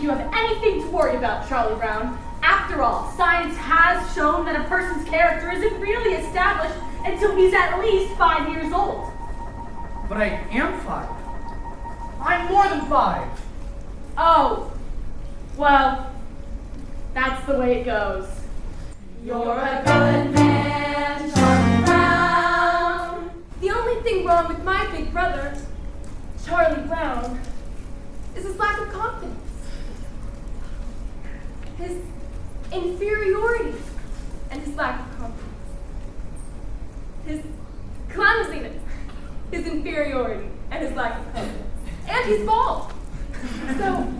you have anything to worry about, Charlie Brown. After all, science has shown that a person's character isn't really established until he's at least 5 years old. But I am 5. I'm more than 5. Oh, well, that's the way it goes. You're a good man, Charlie Brown. The only thing wrong with my big brother, Charlie Brown, is his lack of confidence. His inferiority and his lack of confidence. His clumsiness, his inferiority and his lack of confidence. And he's bald. So,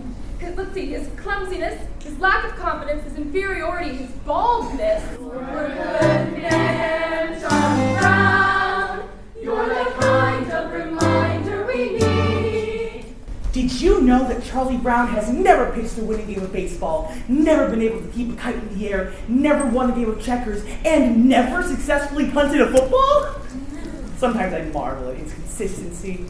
let's see, his clumsiness, his lack of confidence, his inferiority, his baldness. You're a good man, Charlie Brown. You're the kind of reminder we need. Did you know that Charlie Brown has never pitched a winning game of baseball, never been able to keep a kite in the air, never won a game of checkers, and never successfully punted a football? Sometimes I marvel at his consistency.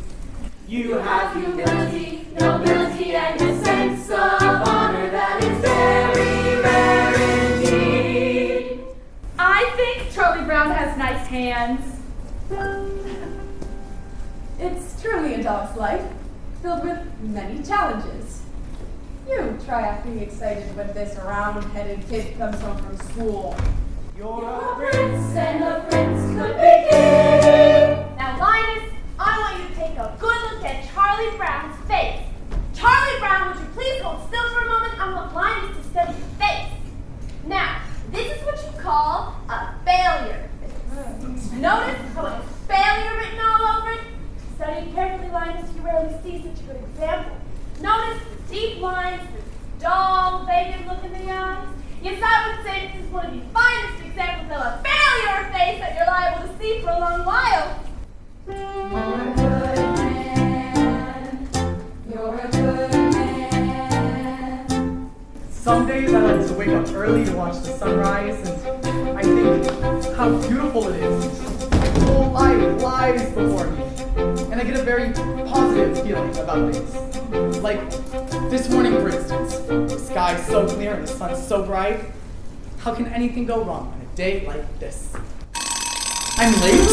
You have humility, nobility, and a sense of honor that is very rare indeed. I think Charlie Brown has nice hands. It's truly a dog's life, filled with many challenges. You try acting excited when this round-headed kid comes home from school. You're a prince, and a prince could be king. Now, Linus, I want you to take a good look at Charlie Brown's face. Charlie Brown, would you please hold still for a moment? I want Linus to study your face. Now, this is what you call a failure face. Notice how it has failure written all over it? Study carefully, Linus, you rarely see such a good example. Notice the deep lines, the dull, vacant look in the eyes. Yes, I would say this is one of the finest examples of a failure face that you're liable to see for a long while. You're a good man. You're a good man. Some days I like to wake up early to watch the sunrise, and I think how beautiful it is. My whole life lies before me, and I get a very positive feeling about things. Like this morning, for instance, the sky's so clear and the sun's so bright. How can anything go wrong on a day like this? I'm late?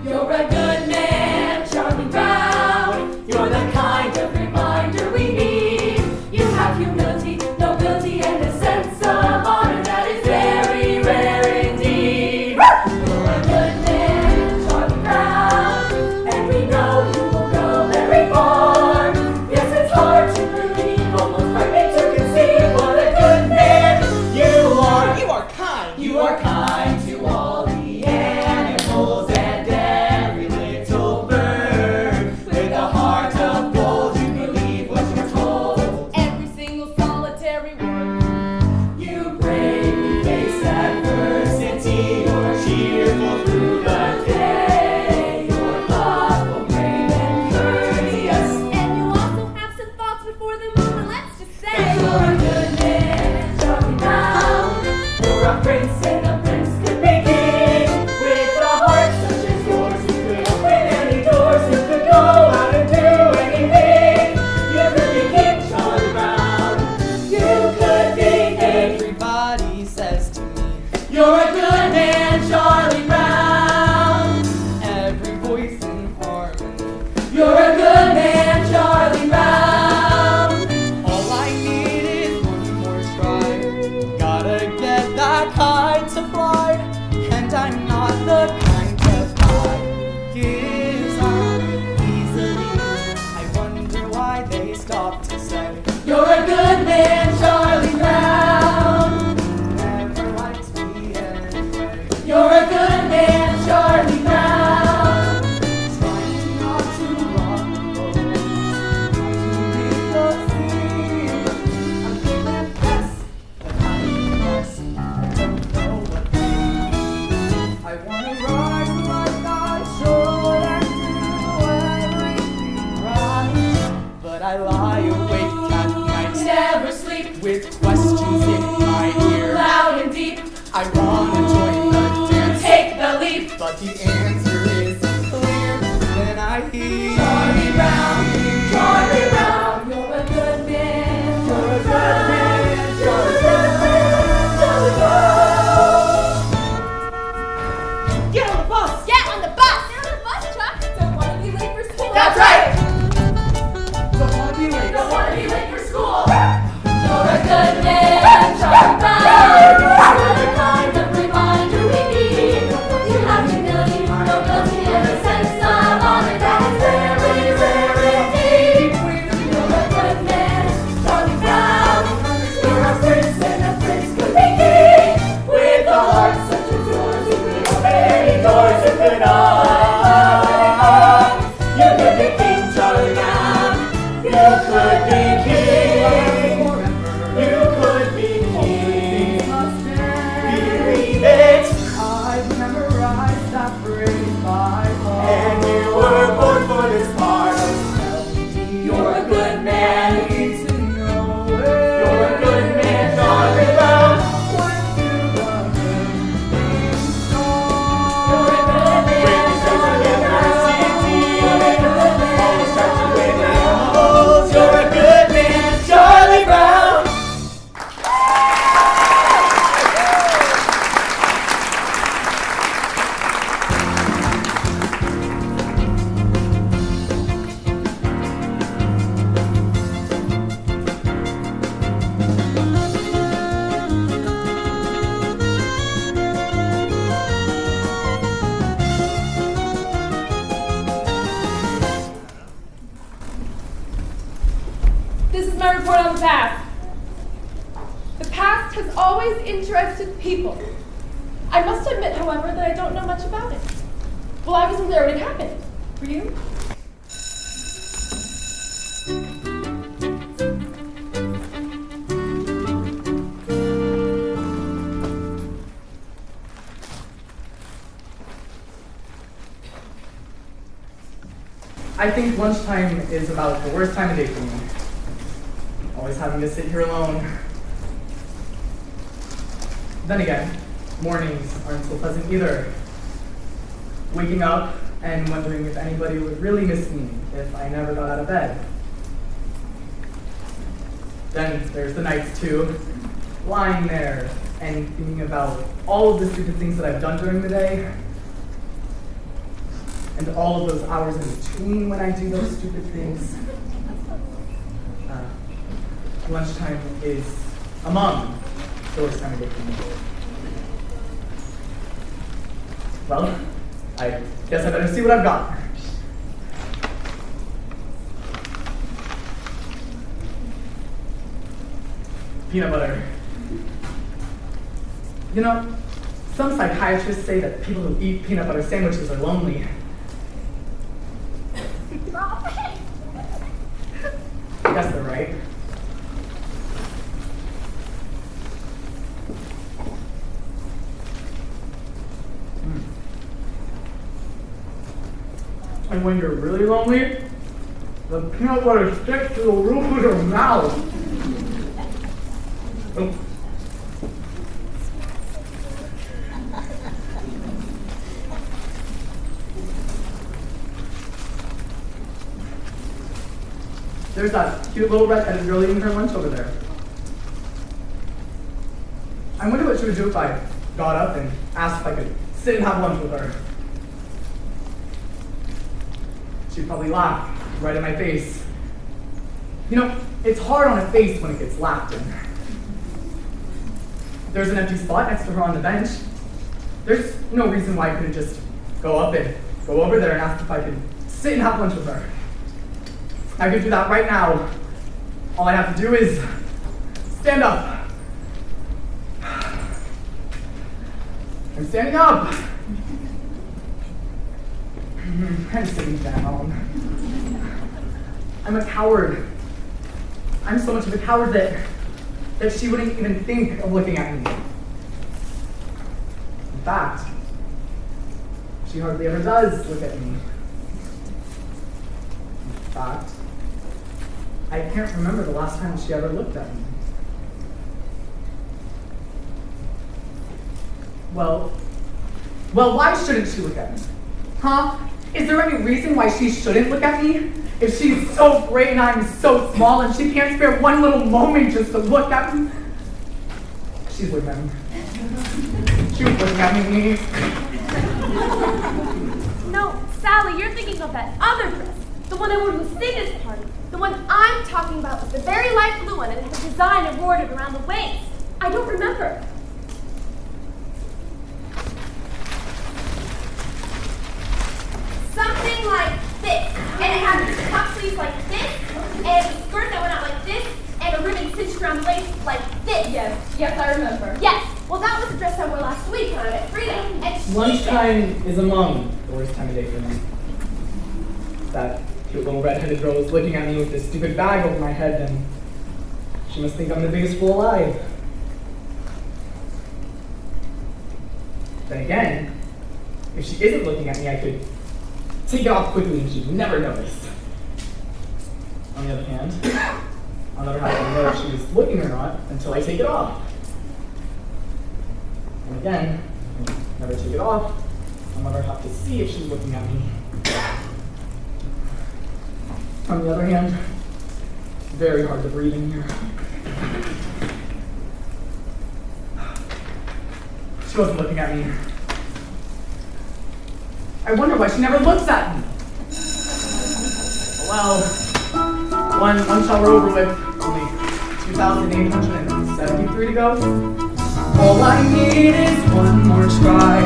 You're a good man, Charlie Brown. You're the kind of reminder we need. You have humility, nobility, and a sense of honor that is very rare indeed. You're a good man, Charlie Brown, and we know you will go very far. Yes, it's hard to believe, almost frightening to conceive what a good man you are. You are kind. You are kind to all the animals and every little bird. With a heart of gold, you believe what you're told. Every single solitary word. You bravely face adversity. You're cheerful through the day. You're thoughtful, brave, and courteous. And you also have some thoughts before the moment, let's just say. You're a good man, Charlie Brown. You're a prince, and a prince could be king. With a heart such as yours, you could open any doors. You could go out and do anything. You could be King Charlie Brown. You could be king. Everybody says to me, You're a good man, Charlie Brown. every voice in harmony. You're a good man, Charlie Brown. All I need is one I wanna join the dance. Take the leap. But the answer is clear when I hear Charlie Brown, Charlie Brown, you're a good man. You're a good man. You're a good man. Charlie Brown. Get on the bus! Get on the bus! Get on the bus, Chuck! Don't want to be late for school. That's right! Don't wanna be late. Don't want to be late for school. You're a good man, Charlie Brown. You're the kind of reminder we need. You have humility, nobility, and a sense of honor that is very rare indeed. You're a good man, Charlie Brown. You're a prince, and a prince could be king. With a heart such as yours, you could open any doors you could own. You could be King Charlie Brown. You could be king. You could be king. Believe it. I've memorized that phrase by heart. And you were born for this part. You're a good man. Need to know it. You're a good man, Charlie Brown. When do the good things start? You're a good man, Charlie Brown. You're a good man, Charlie Brown. This is my report on the past. The past has always interested people. I must admit, however, that I don't know much about it. Well, I wasn't there when it happened. Were you? I think lunchtime is about the worst time of day for me. Always having to sit here alone. Then again, mornings aren't so pleasant either. Waking up and wondering if anybody would really miss me if I never got out of bed. Then there's the nights too, lying there and thinking about all of the stupid things that I've done during the day, and all of those hours in between when I do those stupid things. Lunchtime is among the worst time of day for me. Well, I guess I better see what I've got. Peanut butter. You know, some psychiatrists say that people who eat peanut butter sandwiches are lonely. I guess they're right. And when you're really lonely, the peanut butter sticks to the roof of your mouth. Oh. There's that cute little redheaded girl eating her lunch over there. I wonder what she would do if I got up and asked if I could sit and have lunch with her. She'd probably laugh right in my face. You know, it's hard on a face when it gets laughed in. There's an empty spot next to her on the bench. There's no reason why I couldn't just go up and go over there and ask if I could sit and have lunch with her. I could do that right now. All I have to do is stand up. I'm standing up. I'm sitting down. I'm a coward. I'm so much of a coward that she wouldn't even think of looking at me. In fact, she hardly ever does look at me. In fact, I can't remember the last time she ever looked at me. Well, why shouldn't she look at me? Huh? Is there any reason why she shouldn't look at me? If she's so great and I'm so small and she can't spare one little moment just to look at me? She's looking at me. She was looking at me. No, Sally, you're thinking of that other dress. The one I wore to the singers' party. The one I'm talking about was the very light blue one and had the design embroidered around the waist. I don't remember. Something like this. And it had these cuff sleeves like this, and a skirt that went out like this, and a ribbon cinched around the waist like this. Yes, I remember. Yes. Well, that was the dress I wore last week when I met Frida. And she Lunchtime is among the worst time of day for me. That cute little redheaded girl is looking at me with this stupid bag over my head, and she must think I'm the biggest fool alive. Then again, if she isn't looking at me, I could take it off quickly and she'd never notice. On the other hand, I'll never have to know if she was looking or not until I take it off. And again, I'll never take it off. I'll never have to see if she's looking at me. On the other hand, it's very hard to breathe in here. She wasn't looking at me. I wonder why she never looks at me. Well, one shower over with, only 2,873 to go. All I need is one more try.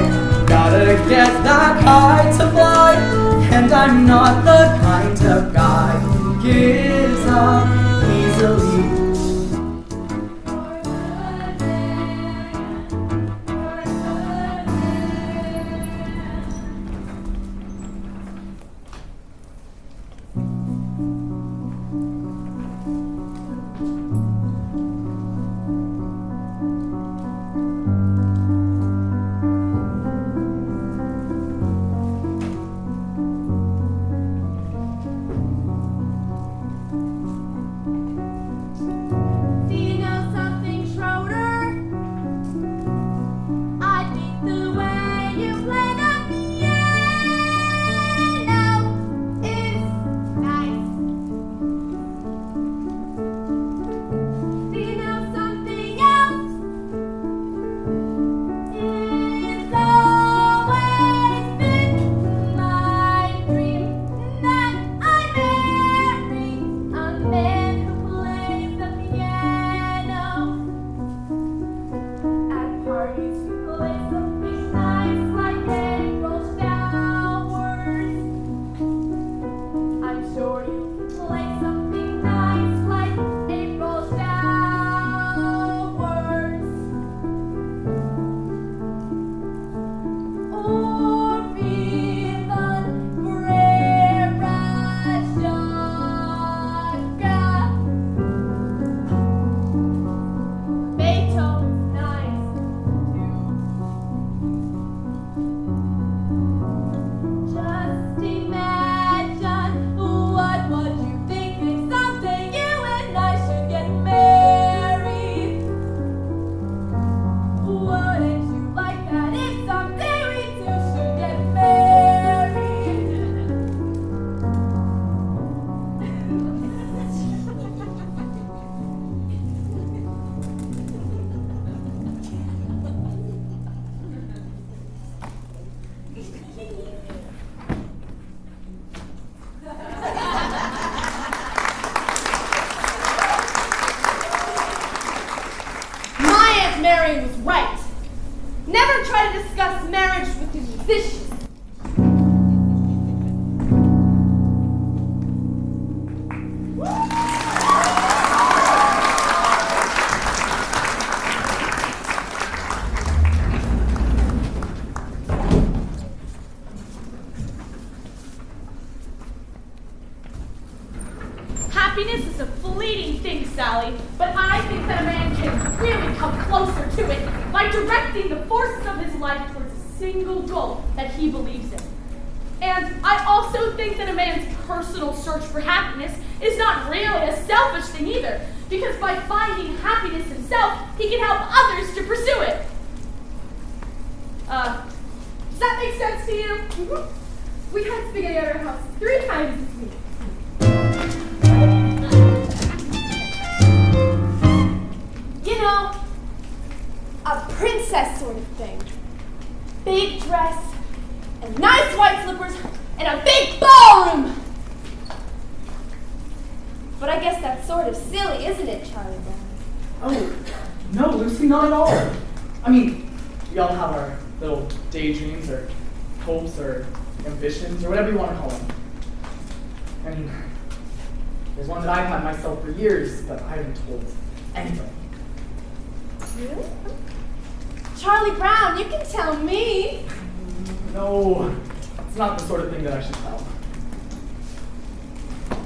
Gotta get that kite to fly. And I'm not the kind of guy who gives up easily. Mary was right. Never try to discuss marriage with the musicians. Happiness is a fleeting thing, Sally, but I think that a man can really come closer to it by directing the forces of his life towards a single goal that he believes in. And I also think that a man's personal search for happiness is not really a selfish thing either, because by finding happiness himself, he can help others to pursue it. Does that make sense to you? Mm-hmm. We had spaghetti at our house 3 times this week. You know, a princess sort of thing. Big dress, and nice white slippers, and a big ballroom. But I guess that's sort of silly, isn't it, Charlie Brown? Oh, no, Lucy, not at all. I mean, we all have our little daydreams or hopes or ambitions or whatever you want to call them. I mean, there's one that I've had myself for years, but I haven't told anybody. Really? Charlie Brown, you can tell me. No, it's not the sort of thing that I should tell.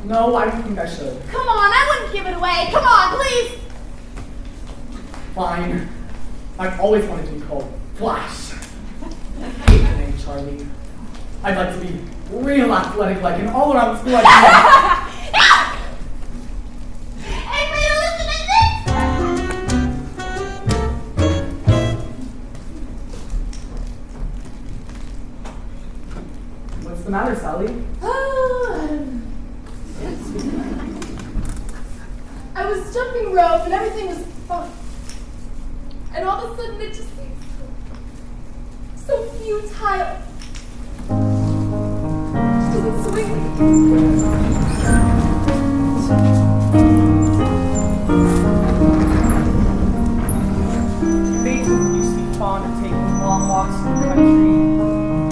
No, I don't think I should. Come on, I wouldn't give it away. Come on, please. Fine. I've always wanted to be called Flash. I hate the name Charlie. I'd like to be real athletic like and all around school like Hey, Rita, listen to this. What's the matter, Sally? I was jumping rope and everything was fun. And all of a sudden it just seemed so futile. It doesn't swing. Beethoven used to be fond of taking long walks through the country.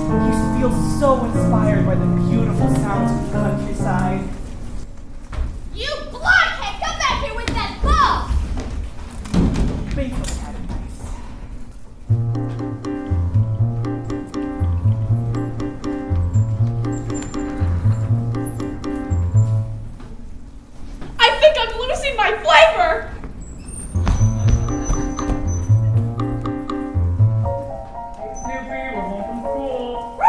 He used to feel so inspired by the beautiful sounds of the countryside. You blockhead, come back here with that ball. Beethoven had it nice. I think I'm losing my flavor. Hey, Snoopy, we're home from school.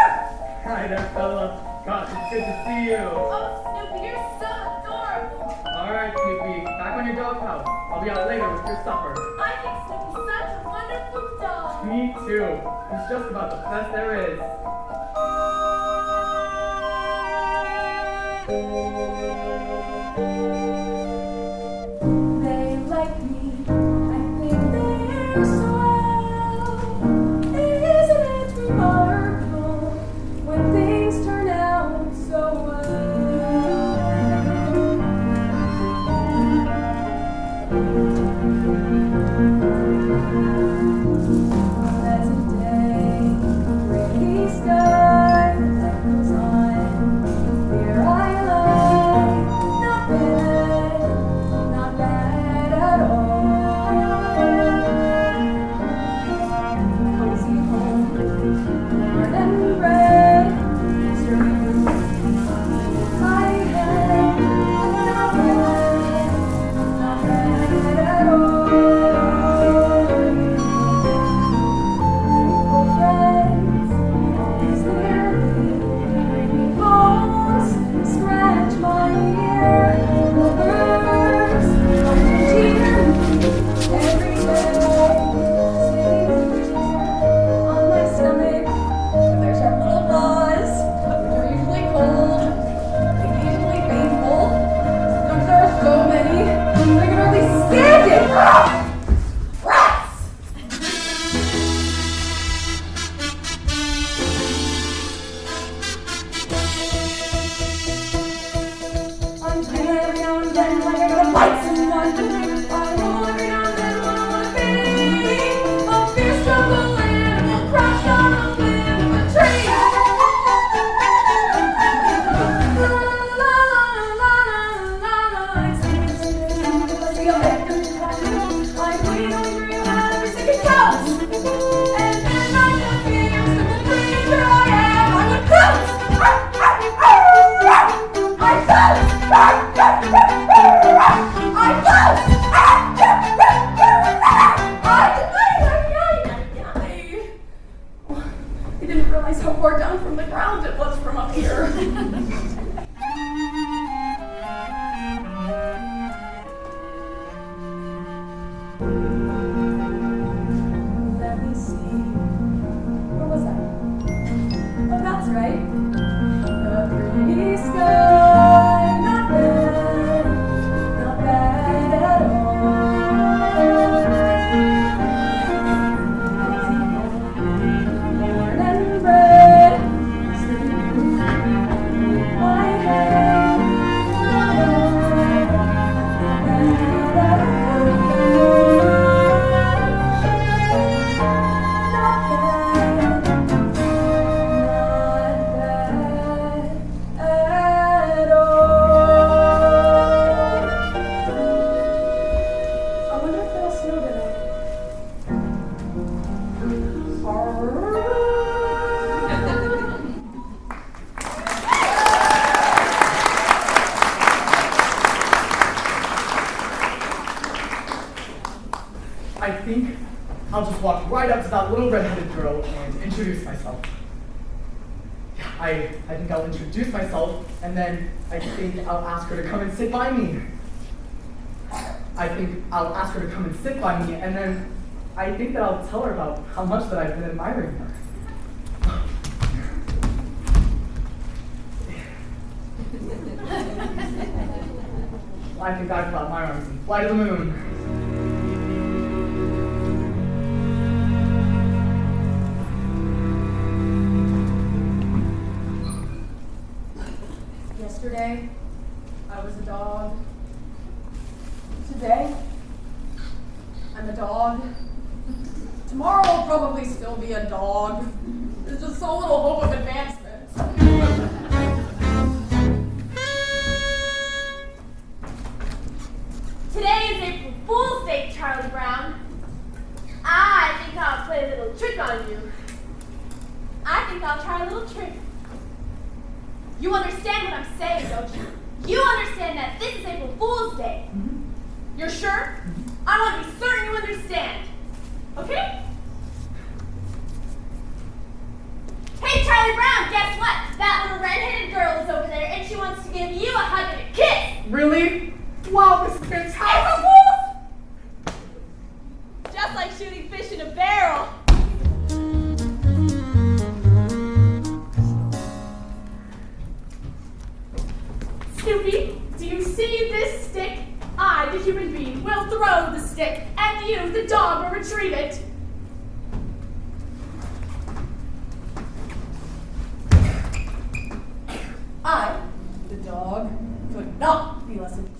Hi there, fella. Gosh, it's good to see you. Oh, Snoopy, you're so adorable. All right, Snoopy, back on your doghouse. I'll be out later with your supper. I think Snoopy's such a wonderful dog. Me too. He's just about the best there is. They like me, I think they're swell. Isn't it remarkable when things turn out so well? Pleasant day, rainy sky, life goes on. Here I lie, not bad at all. Cozy home, born and bred, serving my head, not bad at all. Faithful friends, always near me, bring me bones, scratch my ear, lovers, come and cheer me every day. Sitting teachers on my stomach, with their sharp little claws, which are usually cold, occasionally painful. Sometimes there are so many, I can hardly stand it. Rats! I'm tired every now and then, like I gotta fight someone. I know every now and then what I wanna be. A fierce jungle animal crashed on a limb of a tree. La la la la la la. It's I feel it. I'm bleeding hungry when every second counts. And then I can feel simple creature I am. I would pounce. I pounce. I didn't realize how far down from the ground it was from up here. Let me see. I think I'll just walk right up to that little redheaded girl and introduce myself. Yeah, I think I'll introduce myself, and then I think I'll ask her to come and sit by me. I think I'll ask her to come and sit by me, and then I think that I'll tell her about how much that I've been admiring her. I think I've got my arms and fly to the moon. Yesterday, I was a dog. Today, I'm a dog. Tomorrow I'll probably still be a dog. There's just so little hope of advancement. Today is April Fool's Day, Charlie Brown. I think I'll play a little trick on you. I think I'll try a little trick. You understand what I'm saying, don't you? You understand that this is April Fool's Day. You're sure? I want to be certain you understand. Okay? Hey, Charlie Brown, guess what? That little red-headed girl is over there, and she wants to give you a hug and a kiss. Really? Wow, this is fantastic! April Fools! Just like shooting fish in a barrel. Snoopy, do you see this stick? I, the human being, will throw the stick, and you, the dog, will retrieve it. I, the dog, could not be less interested.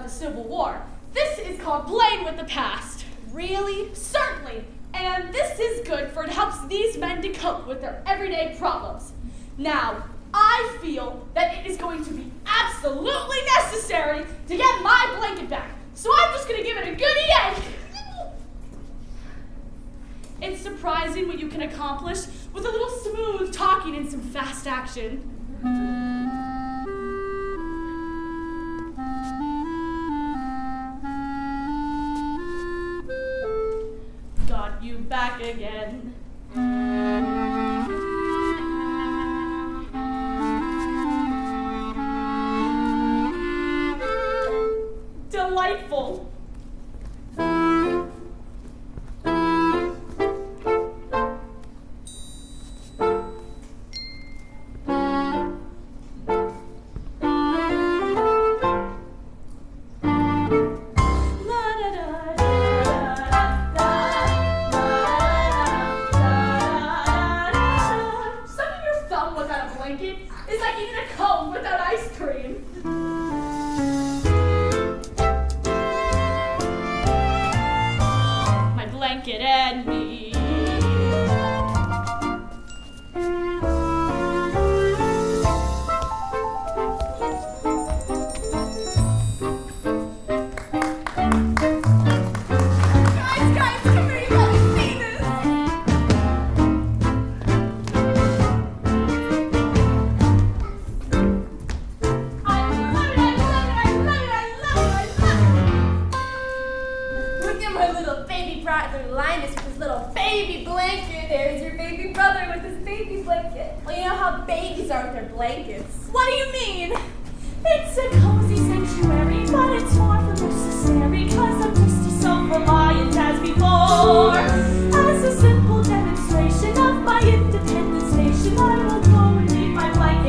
Civil War. This is called playing with the past. Really? Certainly. And this is good for it helps these men to cope with their everyday problems. Now, I feel that it is going to be absolutely necessary to get my blanket back. So I'm just going to give it a good yank. It's surprising what you can accomplish with a little smooth talking and some fast action. Got you back again. Delightful. As a simple demonstration of my independence nation, I will go and leave my blanket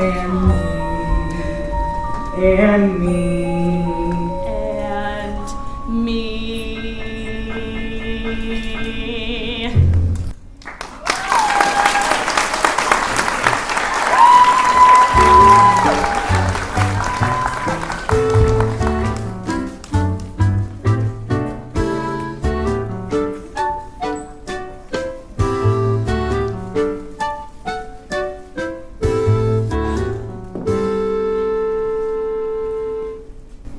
And me. And me. And me.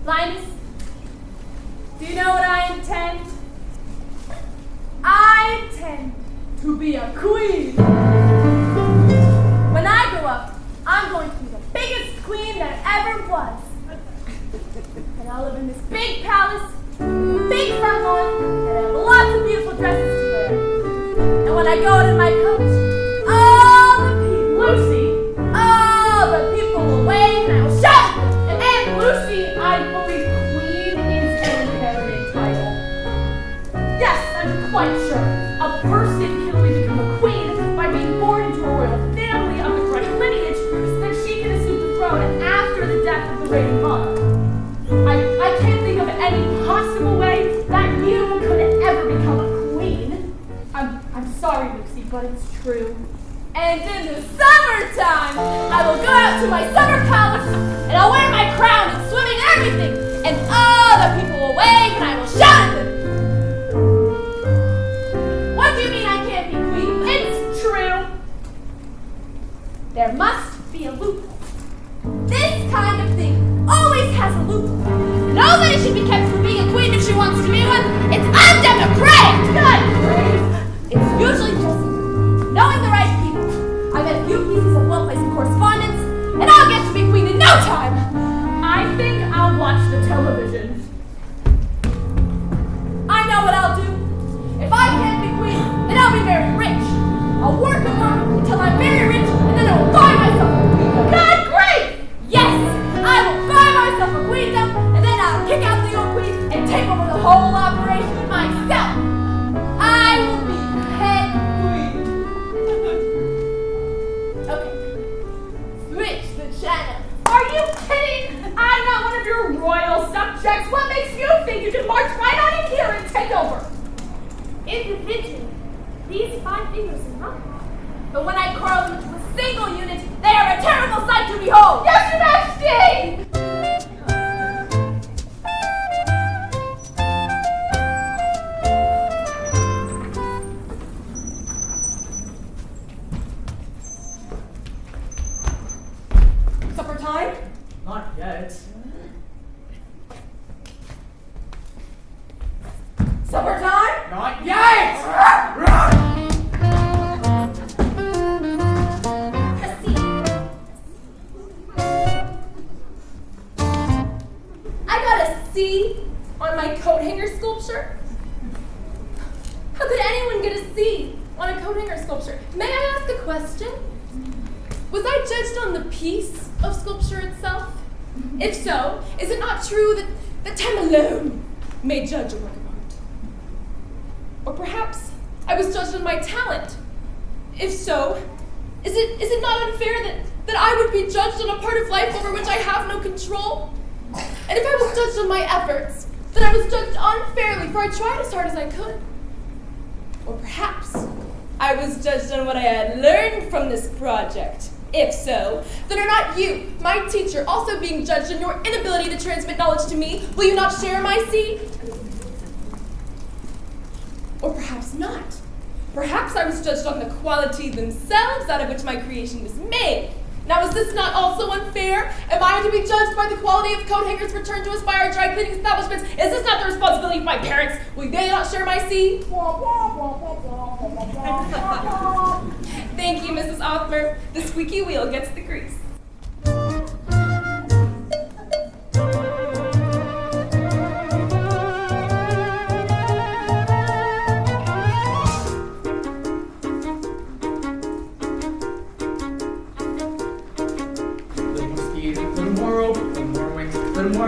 Linus, do you know what I intend? I intend to be a queen. When I grow up, I'm going to be the biggest queen there ever was. And I'll live in this big palace, big front lawn, and have lots of beautiful dresses to wear. And when I go out in my coach, all the people, will wave and I will shout. And Lucy, I believe queen is an inherited title. Yes, I'm quite sure. A person can only become a queen by being born into a royal family of the correct lineage, so that she can assume the throne after the death of the reigning monarch. I can't think of any possible way that you could ever become a queen. I'm sorry, Lucy, but it's true. And in the summertime, I will go out to my summer palace and I'll wear my crown and swim in everything. And all the people will wave and I will shout at them. What do you mean I can't be queen? It's true. There must be a loophole. This kind of thing always has a loophole. Nobody should be kept from being a queen if she wants to be one. It's undemocratic. Good grief. It's usually just knowing the right people. I met a few pieces of well-placed correspondence, and I'll get to be queen in no time. I think I'll watch the television. I know what I'll do. If I can't be queen, then I'll be very rich. I'll work alone until I'm very rich, and then I'll buy myself a queendom. God, great! Yes, I will buy myself a queendom, and then I'll kick out the old queen and take over the whole operation myself. I will be head queen. Okay, switch the channel. Are you kidding? I'm not one of your royal subjects. What makes you think you can march right on in here and take over? Individually, these 5 fingers are nothing. But when I curl them into a single unit, they are a terrible sight to behold. Yes, Your Majesty! Supper time? Not yet. Supper time? Not yet! I got a C on my coat hanger sculpture. How could anyone get a C on a coat hanger sculpture? May I ask a question? Was I judged on the piece of sculpture itself? If so, is it not true that time alone may judge a work of art? Or perhaps I was judged on my talent. If so, is it not unfair that I would be judged on a part of life over which I have no control? And if I was judged on my efforts, then I was judged unfairly, for I tried as hard as I could. Or perhaps I was judged on what I had learned from this project. If so, then are not you, my teacher, also being judged on your inability to transmit knowledge to me? Will you not share my C? Or perhaps not. Perhaps I was judged on the quality themselves out of which my creation was made. Now, is this not also unfair? Am I to be judged by the quality of coat hangers returned to us by our dry cleaning establishments? Is this not the responsibility of my parents? Will they not share my C? Thank you, Mrs. Othmer. The squeaky wheel gets the grease.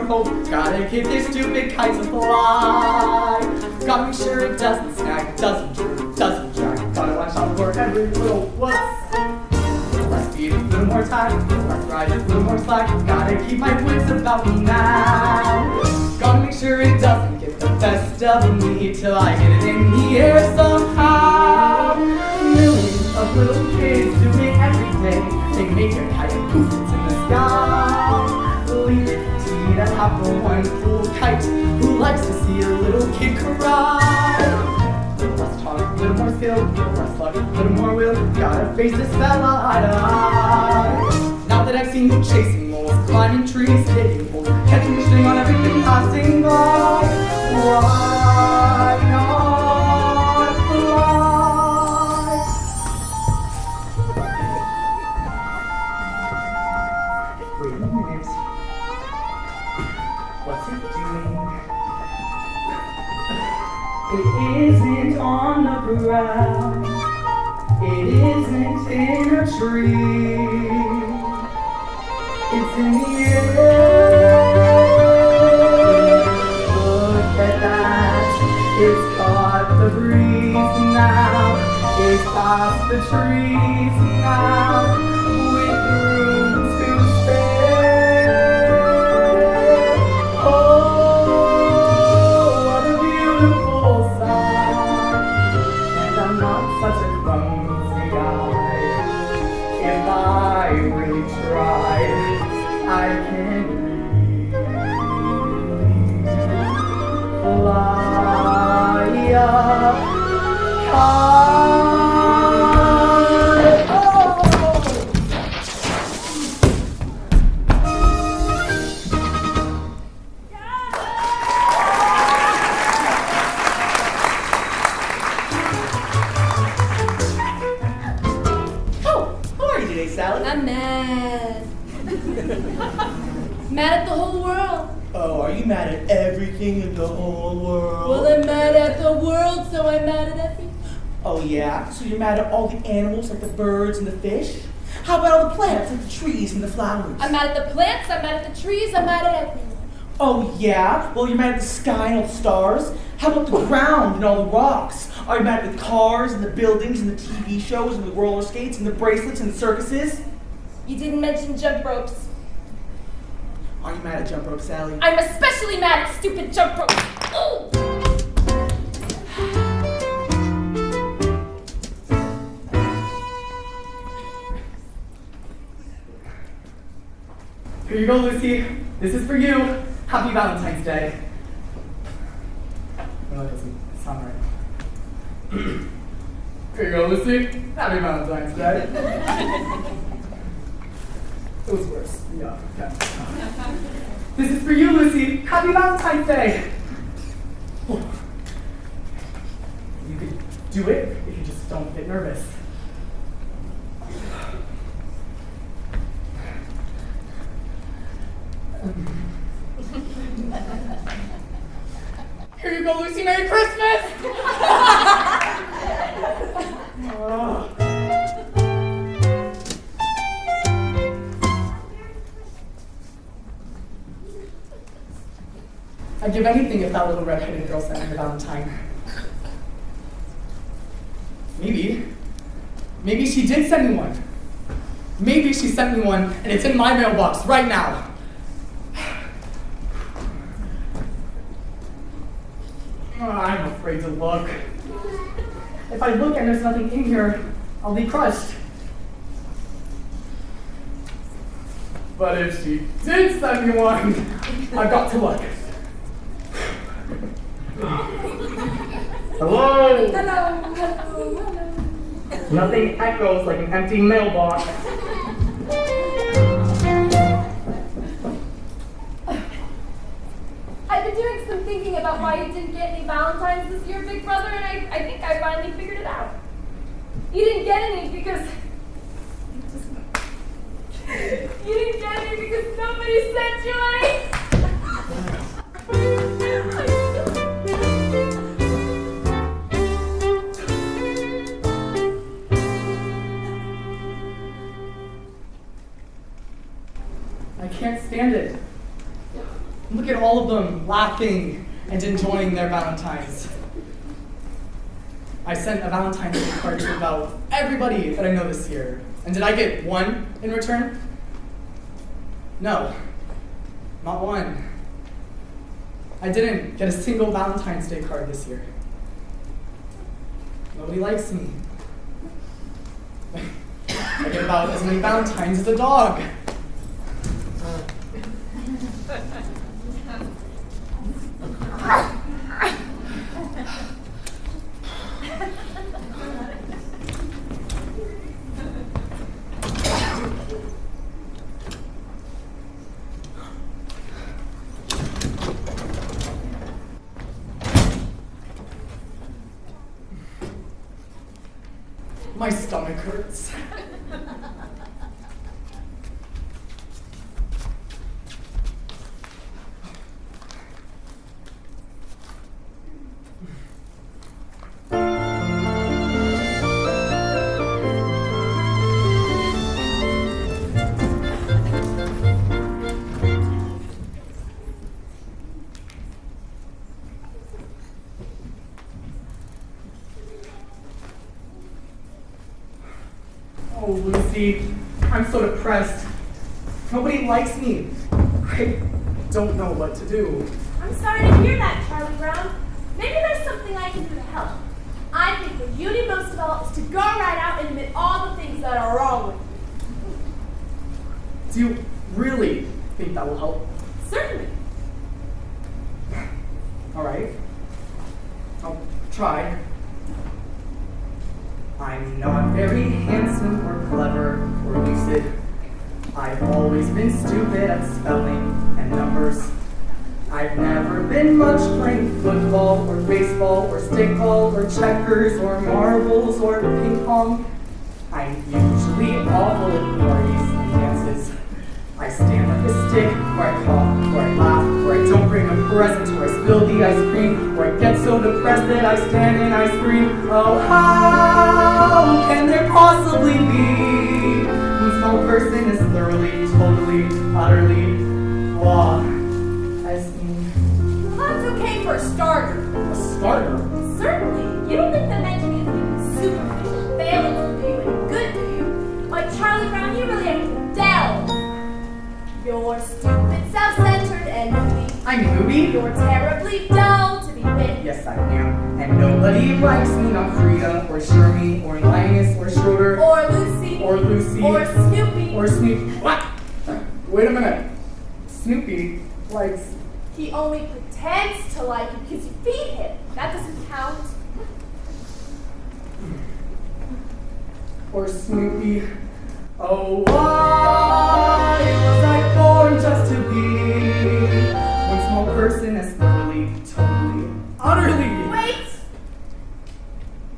Hope. Gotta keep these stupid kites afly. Gotta make sure it doesn't snag, doesn't jerk, doesn't jack. Gotta watch out for every little whoops. Let's feed it little more tact, a little more stride, a little more slack. Gotta keep my wits about me now. Gotta make sure it doesn't get the best of me till I get it in the air somehow. Millions of little kids do it every day. They make a kite poof, it's in the sky. Leave it to me to have the one cool kite who likes to see a little kid cry. Little less talk, little more skill, little less luck, little more will. Gotta face this fella eye to eye. Now that I've seen you chasing moles, climbing trees, digging holes, catching the string on everything passing by, why not fly? Wait a minute. What's it doing? It isn't on the ground. It isn't in a tree. It's in the air. Look at that. It's caught the breeze now. It's past the trees now. With room to spare. Oh, what a beautiful sight. And I'm not such a clumsy guy. If I really tried, I can fly up high. Oh, how are you today, Sally? I'm mad. Mad at the whole world. Oh, are you mad at everything in the whole world? Well, I'm mad at the world, so I'm mad at everything. Oh yeah? So you're mad at all the animals like the birds and the fish? How about all the plants like the trees and the flowers? I'm mad at the plants, I'm mad at the trees, I'm mad at everything. Oh yeah? Well, you're mad at the sky and all the stars? How about the ground and all the rocks? Are you mad at the cars and the buildings and the TV shows and the roller skates and the bracelets and the circuses? You didn't mention jump ropes. Are you mad at jump rope, Sally? I'm especially mad at stupid jump ropes. Ooh. Here you go, Lucy. This is for you. Happy Valentine's Day. No, that doesn't sound right. Here you go, Lucy. Happy Valentine's Day. It was worse. Yeah, okay. This is for you, Lucy. Happy Valentine's Day. You could do it if you just don't get nervous. Here you go, Lucy. Merry Christmas! Oh. I'd give anything if that little red-headed girl sent me a Valentine. Maybe she did send me one. Maybe she sent me one and it's in my mailbox right now. Oh, I'm afraid to look. If I look and there's nothing in here, I'll be crushed. But if she did send me one, I've got to look. Hello? Hello. Nothing echoes like an empty mailbox. I've been doing some thinking about why you didn't get any Valentines this year, Big Brother, and I think I finally figured it out. You didn't get any because... You didn't get any because nobody sent you any! I can't stand it. Look at all of them laughing and enjoying their Valentines. I sent a Valentine's Day card to about everybody that I know this year. And did I get one in return? No, not one. I didn't get a single Valentine's Day card this year. Nobody likes me. I get about as many Valentines as a dog. My stomach hurts. Oh, Lucy, I'm so depressed. Nobody likes me. I don't know what to do. I'm sorry to hear that, Charlie Brown. Maybe there's something I can do to help. I think what you need most of all is to go right out and admit all the things that are wrong with you. Do you really think that will help? Certainly. All right. I'll try. I'm not very handsome or clever or lucid. I've always been stupid at spelling and numbers. I've never been much playing football or baseball or stickball or checkers or marbles or ping pong. I'm usually awful at parties and dances. I stand like a stick, or I cough, or I laugh, or I don't bring a present, or I spill the ice cream, or I get so depressed that I stand and I scream. Oh, how can there possibly be one small person is thoroughly, totally, utterly flawed as me? Well, that's okay for a starter. A starter? Certainly. You don't think that mentioning is superficial failings will do you any good, do you? Like Charlie Brown, you really have to delve. You're stupid, self-centered, and moody. I'm moody? You're terribly dull to be with. Yes, I am. And nobody likes me, not Frida, or Shermie, or Linus, or Schroeder. Or Lucy. Or Lucy. Or Snoopy. Or Snoopy. What? Wait a minute. Snoopy likes... He only pretends to like you because you feed him. That doesn't count. Or Snoopy. Oh, why was I born just to be one small person as thoroughly, totally, utterly... Wait!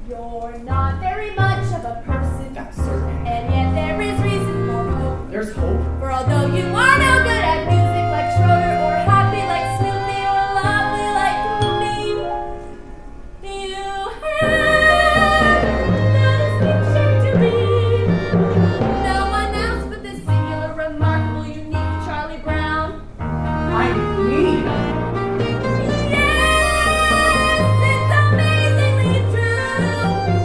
You're not very much of a person. That's certain. And yet there is reason for hope. There's hope. For although you are no good at music like Schroeder, or happy like Snoopy, or lovely like me, you have not a sweet shape to be. No one else but this singular, remarkable, unique Charlie Brown. I'm me. Yes, it's amazingly true.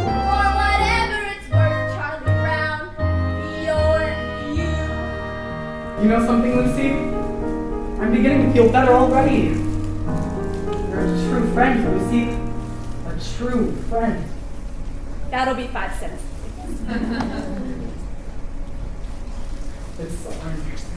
For whatever it's worth, Charlie Brown, you're you. You know something, Lucy? I'm beginning to feel better already. You're a true friend, Lucy. A true friend. That'll be 5 cents. It's so unexpected.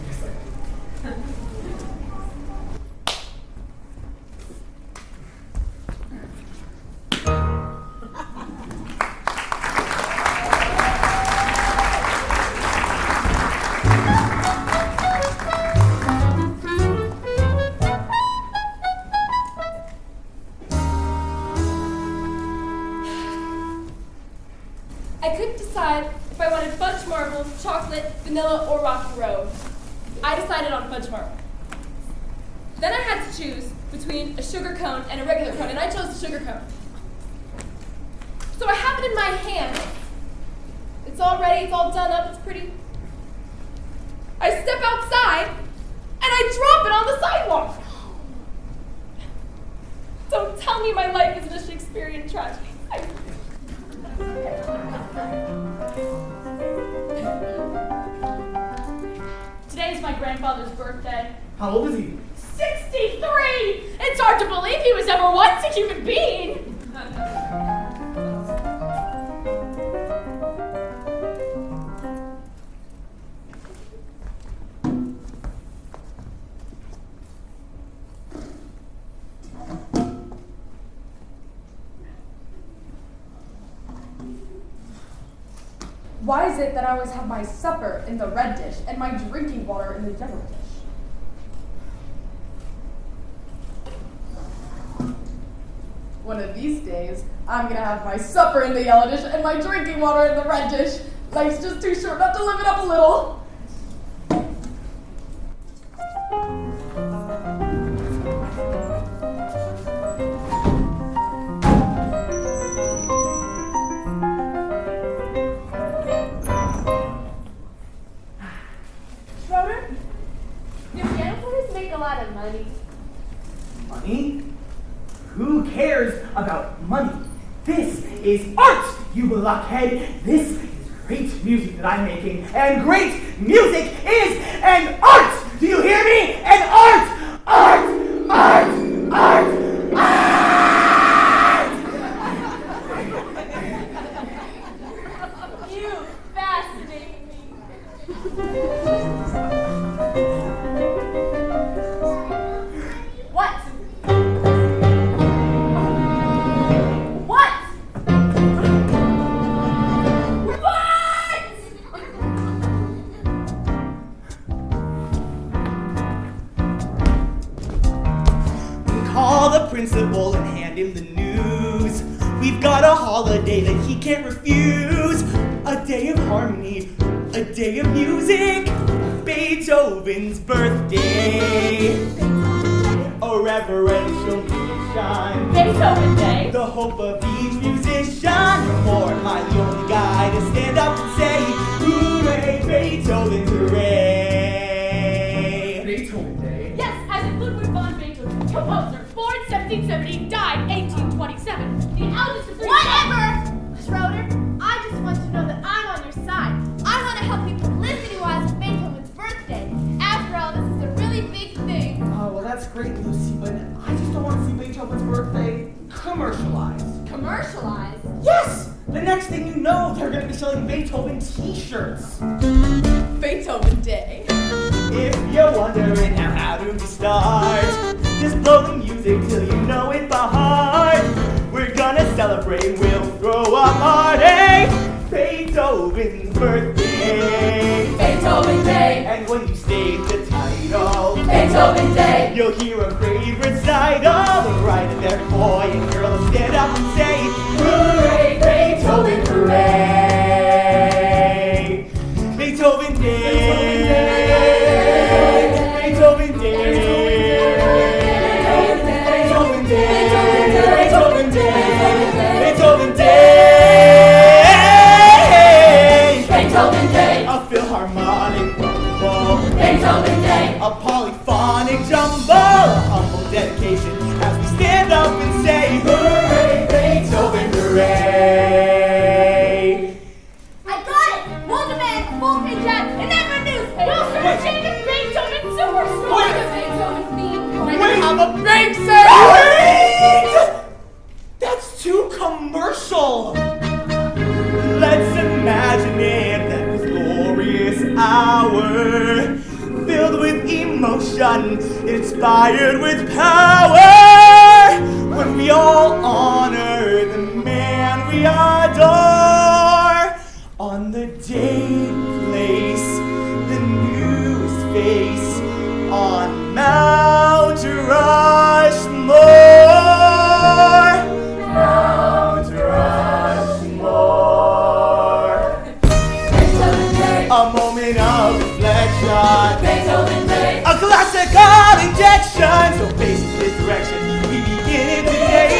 I couldn't decide if I wanted fudge marble, chocolate, vanilla, or rocky road. I decided on fudge marble. Then I had to choose between a sugar cone and a regular cone, and I chose the sugar cone. So I have it in my hand. It's all ready, it's all done up, it's pretty. I step outside, and I drop it on the sidewalk. Don't tell me my life isn't a Shakespearean tragedy. grandfather's birthday. How old is he? 63! It's hard to believe he was ever once a human being. Why is it that I always have my supper in the red dish and my drinking water in the yellow dish? One of these days, I'm gonna have my supper in the yellow dish and my drinking water in the red dish. Life's just too short not to live it up a little. Schroeder, do piano players make a lot of money? Money? Who cares about money? This is art, you blockhead! This is great music that I'm making, and great music is an art! Do you hear me? An art! Art! Art! Art! Art! You fascinate me. What? What? Call the principal and hand him the news. We've got a holiday that he can't refuse. A day of harmony, a day of music. Beethoven's birthday. A reverential mission. Beethoven Day. The hope of each musician. More am I the only guy to stand up and say, hooray, Beethoven, hooray. Beethoven Day. Yes, as in Ludwig van Beethoven, composer, born 1770, died 1827. The eldest of three. Whatever! Schroeder, I just want to know that I'm on your side. I want to help you publicity-wise with Beethoven's birthday. After all, this is a really big thing. Oh, well, that's great, Lucy, but I just don't want to see Beethoven's birthday commercialized. Commercialized? Yes! The next thing you know, they're going to be selling Beethoven t-shirts. Beethoven Day. If you're wondering now how do we start, just blow the music till you know it by heart. We're gonna celebrate, we'll throw a party. Beethoven's birthday. Beethoven Day, And when you state the title, Beethoven Day, you'll hear a great recital. Right in there, boy and girl will stand up and say, hooray, Beethoven, hooray. Beethoven Day. Beethoven Day. Beethoven Day. Beethoven Day. Beethoven Day. Beethoven Day, A philharmonic rumble. Beethoven Day, A polyphonic jumble, a humble dedication as we stand up and say, hooray, Beethoven, hooray! I got it! Wonder Man, full page ad, and never news. We'll search into Beethoven Superstore. Wait. The Beethoven theme. Wait, I'm a big Wait! That's too commercial! Let's imagine it, that glorious hour, filled with emotion, inspired with power, when we all honor the man we adore. On the day, place, the newest face on Mount Rushmore. Mount Rushmore. Beethoven Day, A moment of reflection. Beethoven Day, A classical injection. So face this direction. We begin today.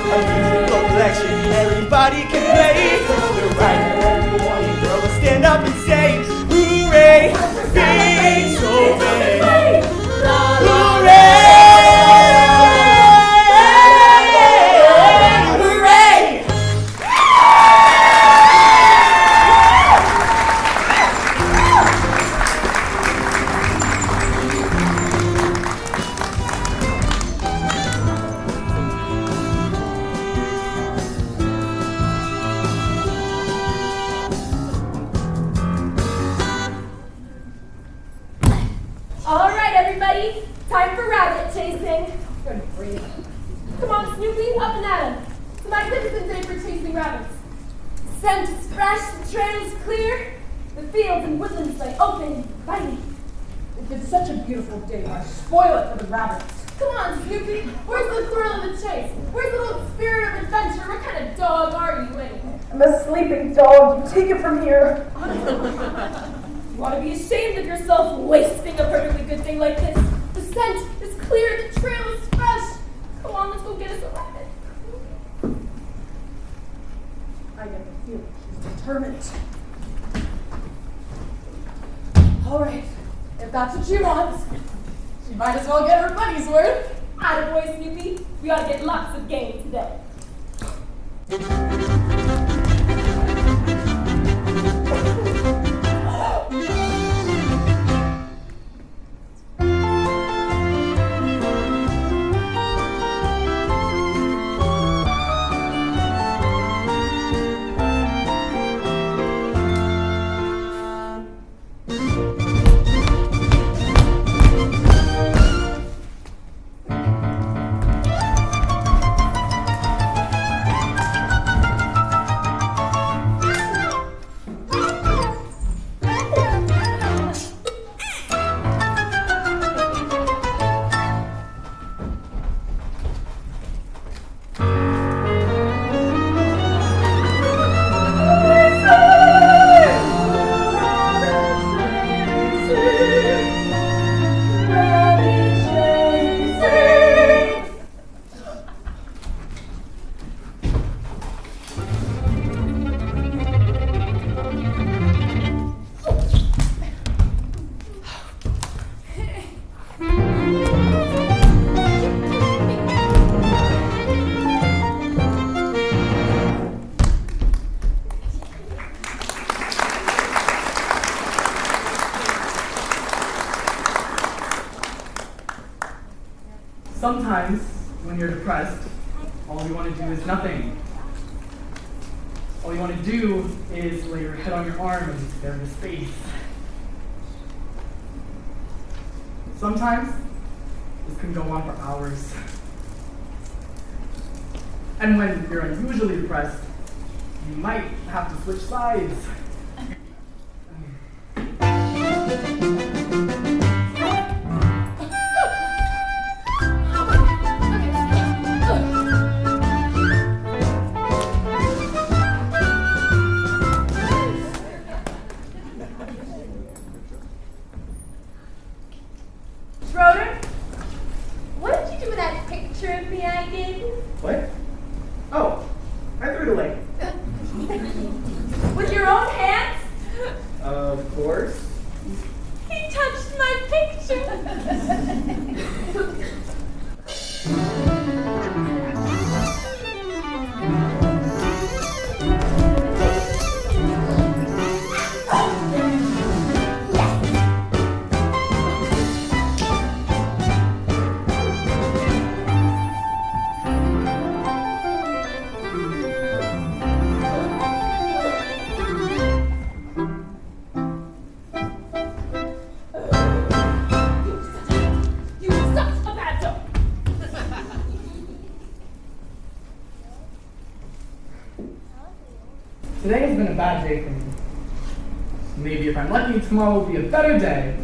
A musical collection. Everybody can play. The right boy and girl will stand up and say, hooray, Beethoven. Hooray! Hooray! everybody. Time for rabbit chasing. Good grief. Come on, Snoopy, up and at 'em. It's a magnificent day for chasing rabbits. Scent is fresh, the trail is clear. The fields and woodlands lay open and inviting. If it's such a beautiful day, why spoil it for the rabbits? Come on, Snoopy. Where's the thrill of the chase? Where's the little spirit of adventure? What kind of dog are you, anyway? I'm a sleeping dog. You take it from here. You ought to be ashamed of yourself wasting a perfectly good thing like this. The scent is clear, the trail is fresh. Come on, let's go get us a rabbit. I get the feeling she's determined. All right, if that's what she wants, she might as well get her money's worth. Attaboy, Snoopy. We ought to get lots of game today. Sometimes, when you're depressed, all you want to do is nothing. All you want to do is lay your head on your arm and stare into space. Sometimes, this can go on for hours. And when you're unusually depressed, you might have to switch sides. Schroeder, what did you do with that picture of me I gave you? What? Oh, I threw it away. With your own hands? Of course. He touched my picture. You such a bad dog. Today has been a bad day for me. Maybe if I'm lucky, tomorrow will be a better day.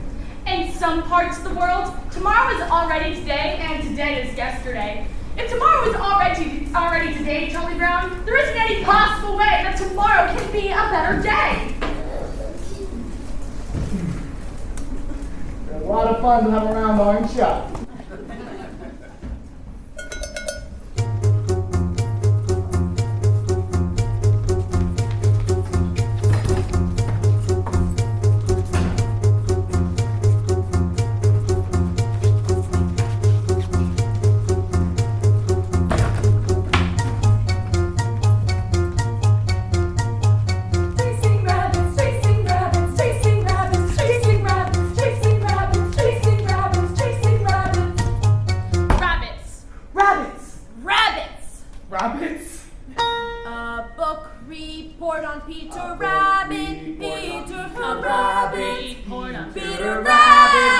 In some parts of the world, tomorrow is already today, and today is yesterday. If tomorrow is already today, Charlie Brown, there isn't any possible way that tomorrow can be a better day. They're a lot of fun to have around, aren't ya? Chasing rabbits, chasing rabbits, chasing rabbits, chasing rabbits, chasing rabbits, chasing rabbits, chasing rabbits. Peter Rabbit, Peter Rabbit, Peter Rabbit,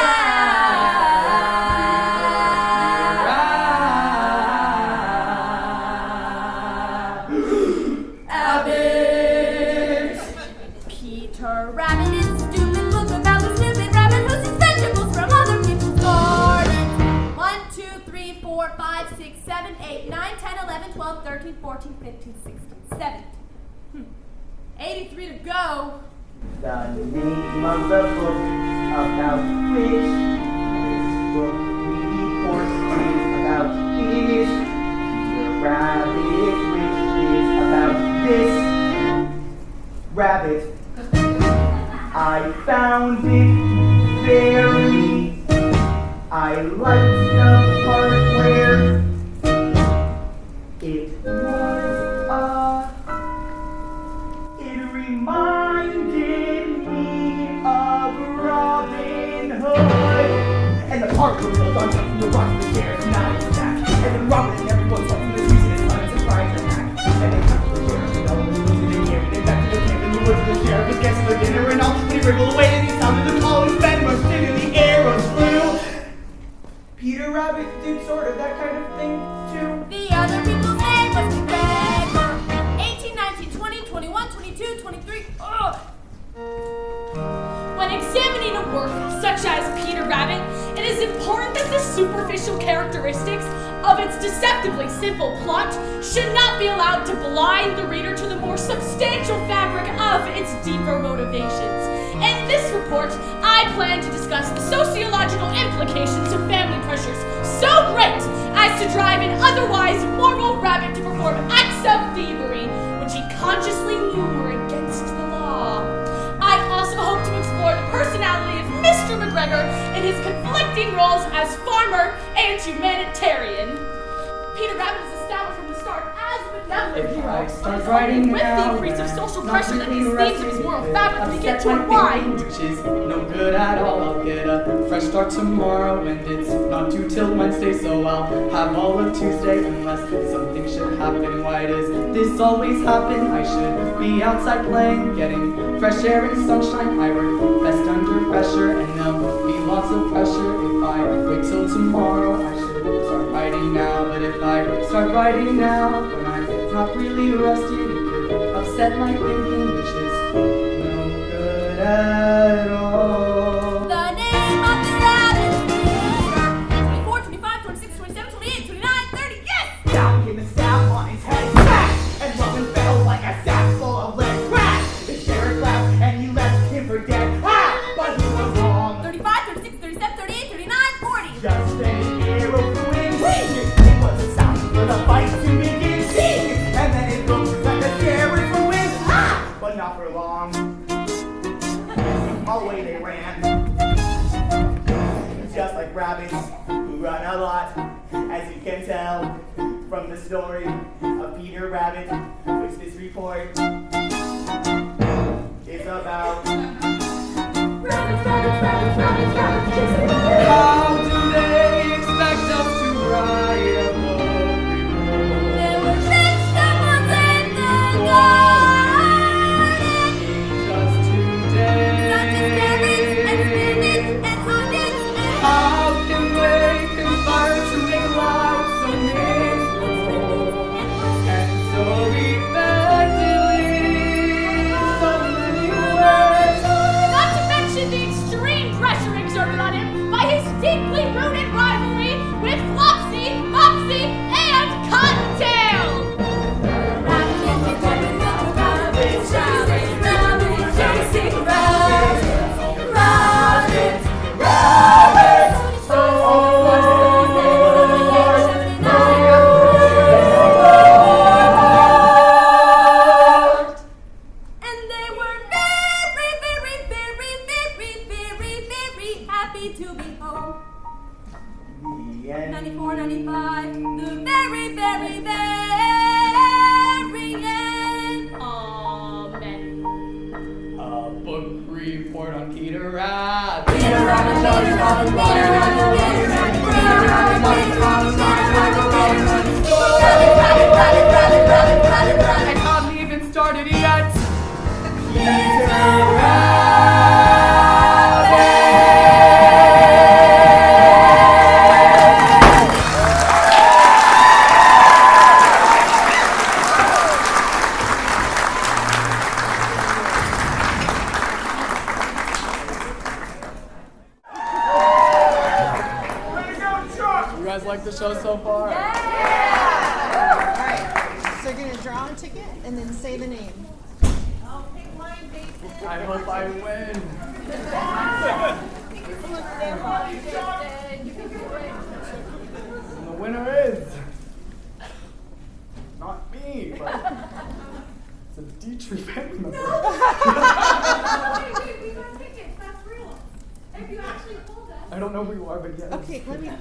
Peter Rabbit is a stupid book about the stupid rabbit who sees vegetables from other people's gardens. 1, 2, 3, 4, 5, 6, 7, 8, 9, 10, 11, 12, 13, 14, 15, 16, 17. 83 to go. The name of the book about which this book reports is about is Peter Rabbit, which is about this rabbit. I found it very. I liked the part where it was it reminded me of Robin Hood. And the part where the dog jumped from the rock to the chair and now he's back. And then Robin and everyone saw from the trees and his son and surprise attack. And they got to the sheriff and all the news in the air. And they back to the camp in the woods and the sheriff was getting the dinner and all. And he wriggled away and he sounded the call and Ben rushed in and the air was blue. Peter Rabbit did sort of that kind of thing too. The other people's name was McGregor. 18, 19, 20, 21, 22, 23. Ugh. When examining a work such as Peter Rabbit, it is important that the superficial characteristics of its deceptively simple plot should not be allowed to blind the reader to the more substantial fabric of its deeper motivations. In this report, I plan to discuss the sociological implications of family pressures so great as to drive an otherwise moral rabbit to perform acts of thievery which he consciously knew were against the law. I also hope to explore the personality of Mr. McGregor in his conflicting roles as farmer and humanitarian. Peter Rabbit is established from the start as a benevolent If hero, I but start it's writing only with the now, increase of then social I'm pressure not that these really themes of his arrested. moral If fabric I've begin set to my unwind. thinking, which is no good at all. I'll get a fresh start tomorrow, and it's not due till Wednesday, so I'll have all of Tuesday unless something should happen. Why does this always happen? I should be outside playing, getting fresh air and sunshine. I work best under pressure, and there'll be lots of pressure if I wait till tomorrow. I should start writing now, but if I start writing now when I'm not really rested, it could upset my thinking, which is no good at all. The name of the rabbit is Peter. 24, 25, 26, 27, 28, 29, 30. Yes! Down came the staff on his head, smack! And Robin fell like a sack full of lead, crack! The sheriff laughed and he left him for dead. Ha! But he was wrong. 35, 36, 37, 38, 39, 40. Just then an arrow flew in, wing! It was a sound for the fight to begin, sing! And then it looked like the sheriff flew in, ha! But not for long. Away they ran. Just like rabbits who run a lot, as you can tell from the story of Peter Rabbit, which this report is about. How do they expect us to write a book report? There were vegetables in the garden. Just today. Such as carrots and spinach and onions and How can they conspire to make life so miserable and so effectively? So many words. Not to mention the extreme pressure exerted on him by his deeply rooted rivalry with Flopsy, Mopsy, and Cottontail. And they were very, very, very, very, very, very happy to be home. The end. 94, 95, the very, very, very end. Amen. A book report on Peter Rabbit. Peter Rabbit, Peter Rabbit, Peter Rabbit, Peter Rabbit, Peter Rabbit, Peter Rabbit, I haven't even started yet. like the show so far? All right. So you're gonna draw a ticket and then say the name. I hope I win. And the winner is not me, but it's a Dietrich family member. Wait, we got tickets. That's real. If you actually pulled us. I don't know who you are, but yes. Okay, let me.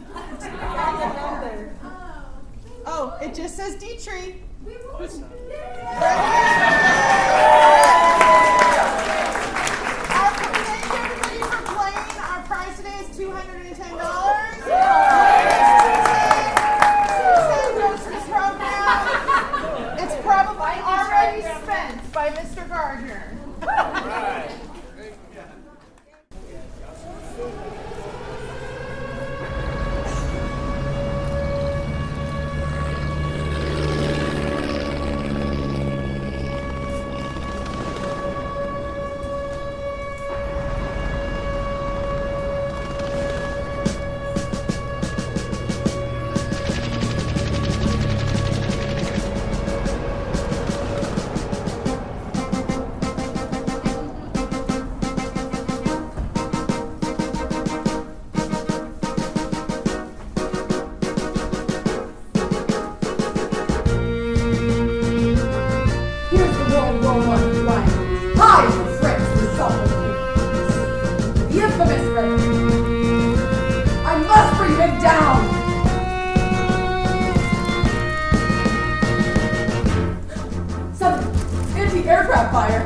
Oh, it just says Dietrich. Thank everybody for playing. Our prize today is $210. Grocery program. It's probably already spent by Mr. Gardner. Here's the World War I flag. Hide the threats to solve the infamous Red. I must bring him down. Some anti-aircraft fire.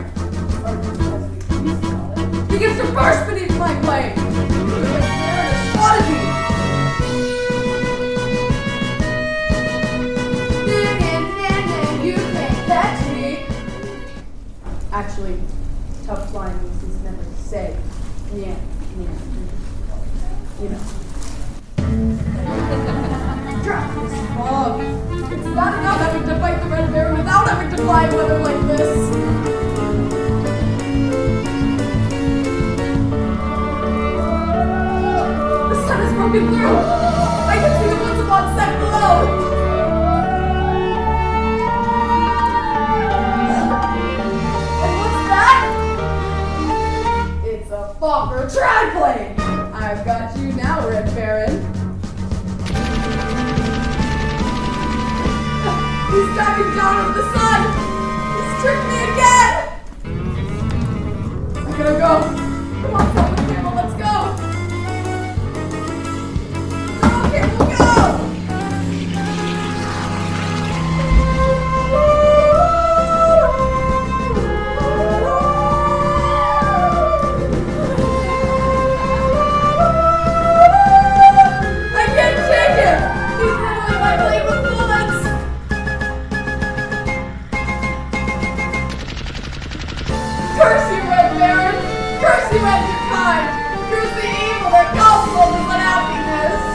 Begins to burst beneath my plane. Strategy. You can't catch me. Actually, tough flying means he's never safe. Yeah. You know. Drop this fog. It's not enough having to fight the Red Baron without having to fly in weather like this. The sun has broken through. I can see the woods of onset below. It's a Fokker triplane! I've got you now, Red Baron. He's diving down into the sun! He's tricked me again! I gotta go. Come on, tell the camera, let's go! Okay, we'll go! I can't take it! He's riddling my plane with bullets! Curse you, Red Baron! Curse you and your kind! Curse the evil that calls for this unhappiness!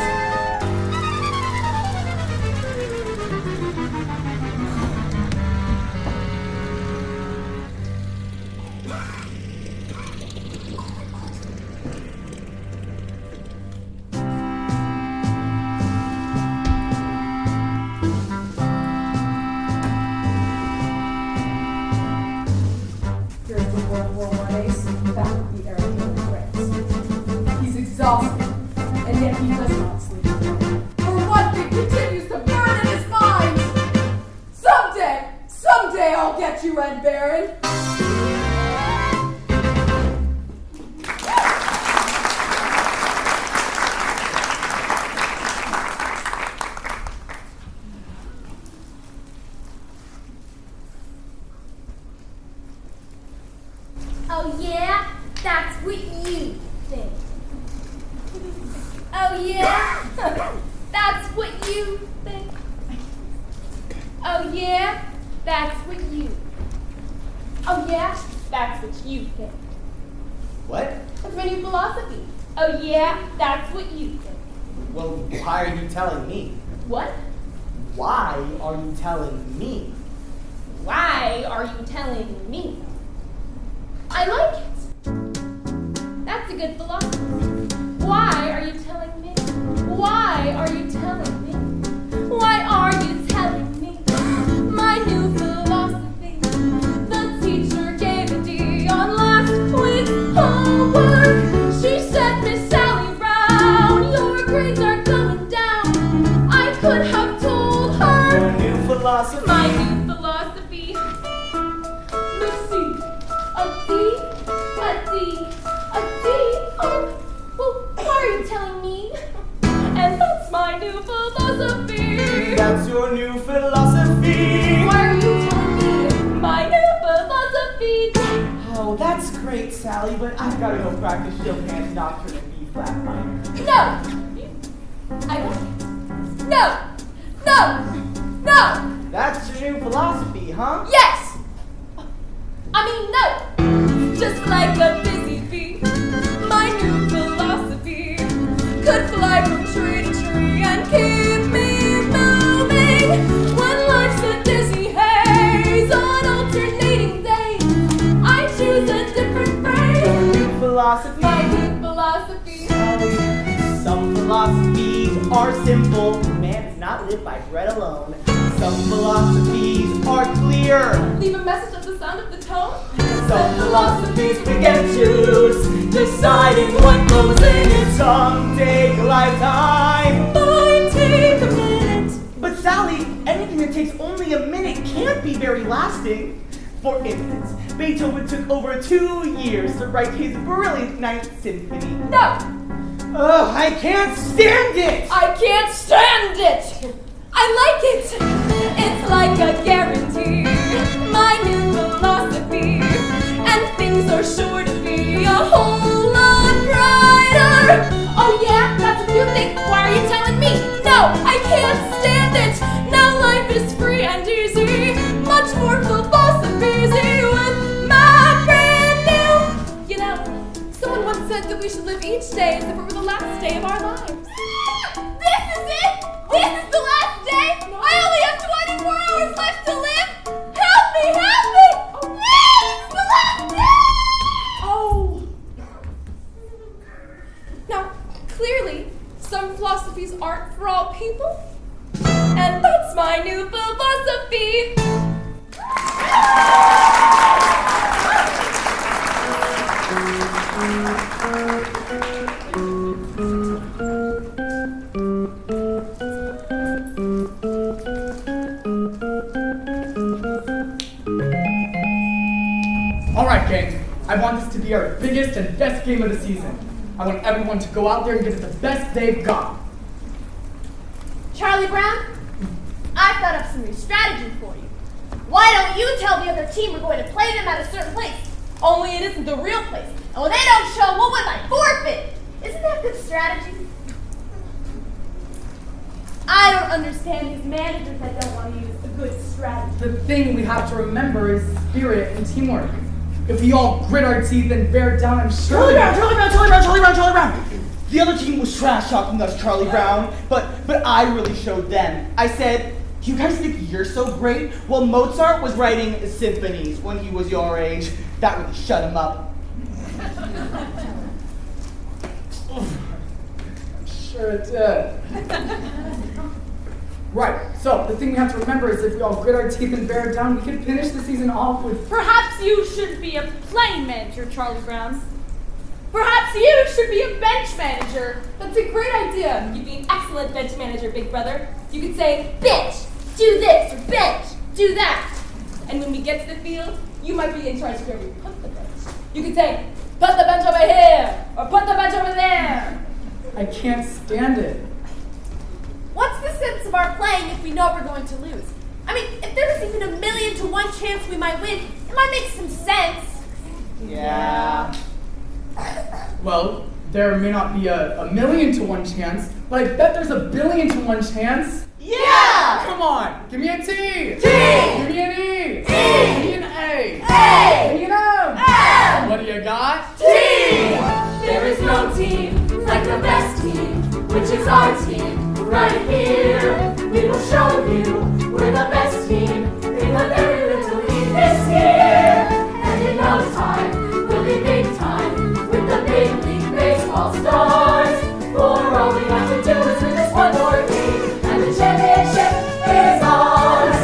Here's the World War I ace back with the airplane threats. He's exhausted, and yet he does not sleep. For one thing continues to burn in his mind. Someday I'll get you, Red Baron. Oh yeah? That's what you think. Oh yeah? That's what you think. Oh yeah? That's what you. Oh yeah? That's what you think. What? That's my new philosophy. Oh yeah? That's what you think. Well, why are you telling me? What? Why are you telling me? Why are you telling me? I like it. That's a good philosophy. Why are you telling me? Why are you telling me? Oh, that's great, Sally, but I've got to go practice Chopin's Nocturne in B flat minor. No! I won't. No! No! No! That's your new philosophy, huh? Yes! I mean, no! Just like a busy bee, my new philosophy could fly from tree to tree and keep me moving. When life's a dizzy haze on alternating days, I choose a different phrase. New philosophy. My new philosophy. Sally, some philosophies are simple. Man does not live by bread alone. Some philosophies are clear. Leave a message at the sound of the tone. Some philosophies we get choose, deciding what goes in it. Some take a lifetime, Mine take a minute. but Sally, anything that takes only a minute can't be very lasting. For instance, Beethoven took over 2 years to write his brilliant Ninth Symphony. No! Ugh, I can't stand it! I can't stand it! I like it! It's like a guarantee, my new philosophy, and things are sure to be a whole lot brighter. Oh yeah, that's what you think. Why are you telling me? No, I can't stand it. Now life is free and easy, much more philosophy with my brand new. You know, someone once said that we should live each day as if it were the last day of our lives. This is it! This is the last day! I only have 24 hours left to live! Help me! Help me! Please! It's the last day! Oh. Now, clearly, some philosophies aren't for all people. And that's my new philosophy! Alright, gang. I want this to be our biggest and best game of the season. I want everyone to go out there and give it the best they've got. Charlie Brown, I've thought up some new strategy for you. Why don't you tell the other team we're going to play them at a certain place? Only it isn't the real place. And when they don't show, we'll win by forfeit. Isn't that good strategy? I don't understand these managers that don't want to use a good strategy. The thing we have to remember is spirit and teamwork. If we all grit our teeth and bear down, I'm sure. Charlie Brown! The other team was trash talking us, Charlie Brown, but I really showed them. I said, you guys think you're so great? Well, Mozart was writing symphonies when he was your age. That really shut him up. I'm sure it did. Right, so the thing we have to remember is if we all grit our teeth and bear down, we can finish the season off with... Perhaps you should be a playing manager, Charlie Brown. Perhaps you should be a bench manager. That's a great idea. You'd be an excellent bench manager, big brother. You could say, bench, do this, or bench, do that. And when we get to the field, you might be in charge of where we put the bench. You could say, put the bench over here, or put the bench over there. I can't stand it. What's the sense of our playing if we know we're going to lose? I mean, if there was even 1,000,000 to 1 chance we might win, it might make some sense. Yeah. Well, there may not be a 1,000,000 to 1 chance, but I bet there's 1,000,000,000 to 1 chance. Yeah! Come on, give me a T! T! Give me an E! E! Give me an A! A! Give me an M! M! What do you got? T! There is no team like the best team, which is our team right here. We will show you we're the best team in the very little league this year. And in no time, we'll be big time with the big league baseball stars. For all we have to do is win this one more game, and the championship is ours.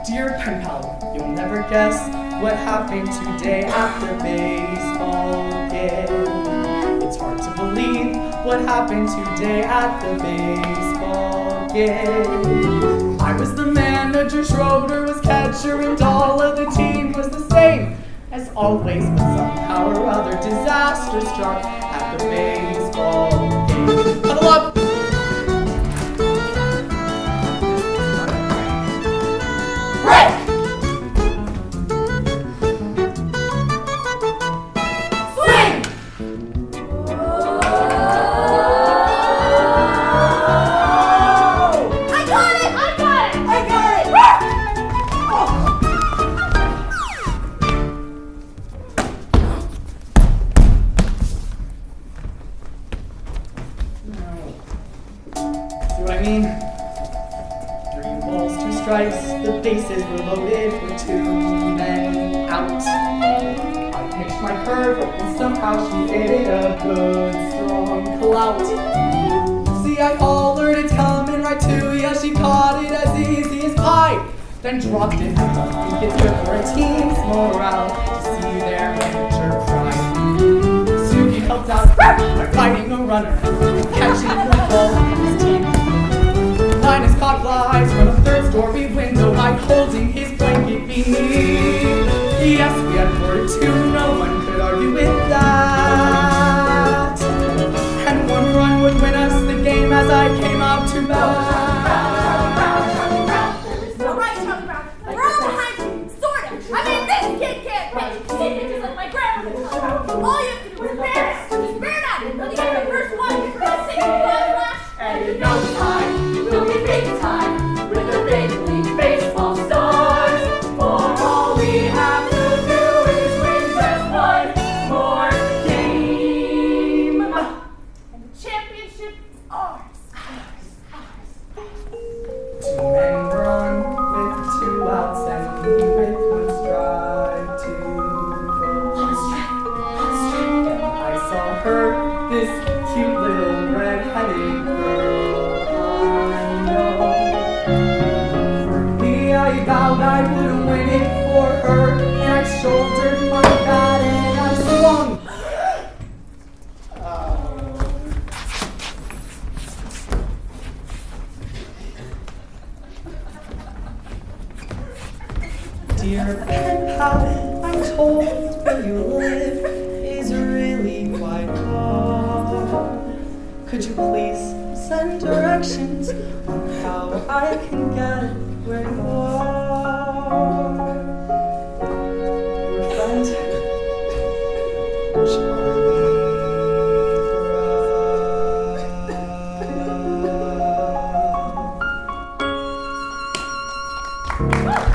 Dear pen pal, you'll never guess what happened today after baseball game. It's hard to believe what happened today at the baseball game. I was the manager, Schroeder was catcher, and all of the team was the same as always, but somehow or other disaster struck at the baseball game. Huddle up! out. I pitched my curve, and somehow she hit it a good, strong clout. See, I hollered, it's coming right to ya. She caught it as easy as pie, then dropped it. I think it's good for a team's morale to see their manager cry. Suki helped out by fighting a runner, catching the ball in his teeth. Linus caught flies from a third-story window by holding his blanket beneath. Yes, we had 4-2, no one could argue with that. And one run would win us the game as I came out to bat. All right, Charlie Brown, we're all behind you, sort of. I mean, this kid can't pitch. He pitches like my grandmother. All you have to do is bear down. Just bear down. When you get the first one, you're going to sing the flash. And in no time, we'll be big time with the big league baseball stars. For all we have to do is win just one more game. And the championship is ours. Two men run with 2 outs and we with 1 strike to go. And I saw her, this cute little red-headed girl. I know. For me, I vowed I would win it for her, and I shouldered my bat and I swung. Dear pen pal, I'm told where you live is really quite far. Could you please send directions on how I can get where you are? Your friend, Charlie Brown.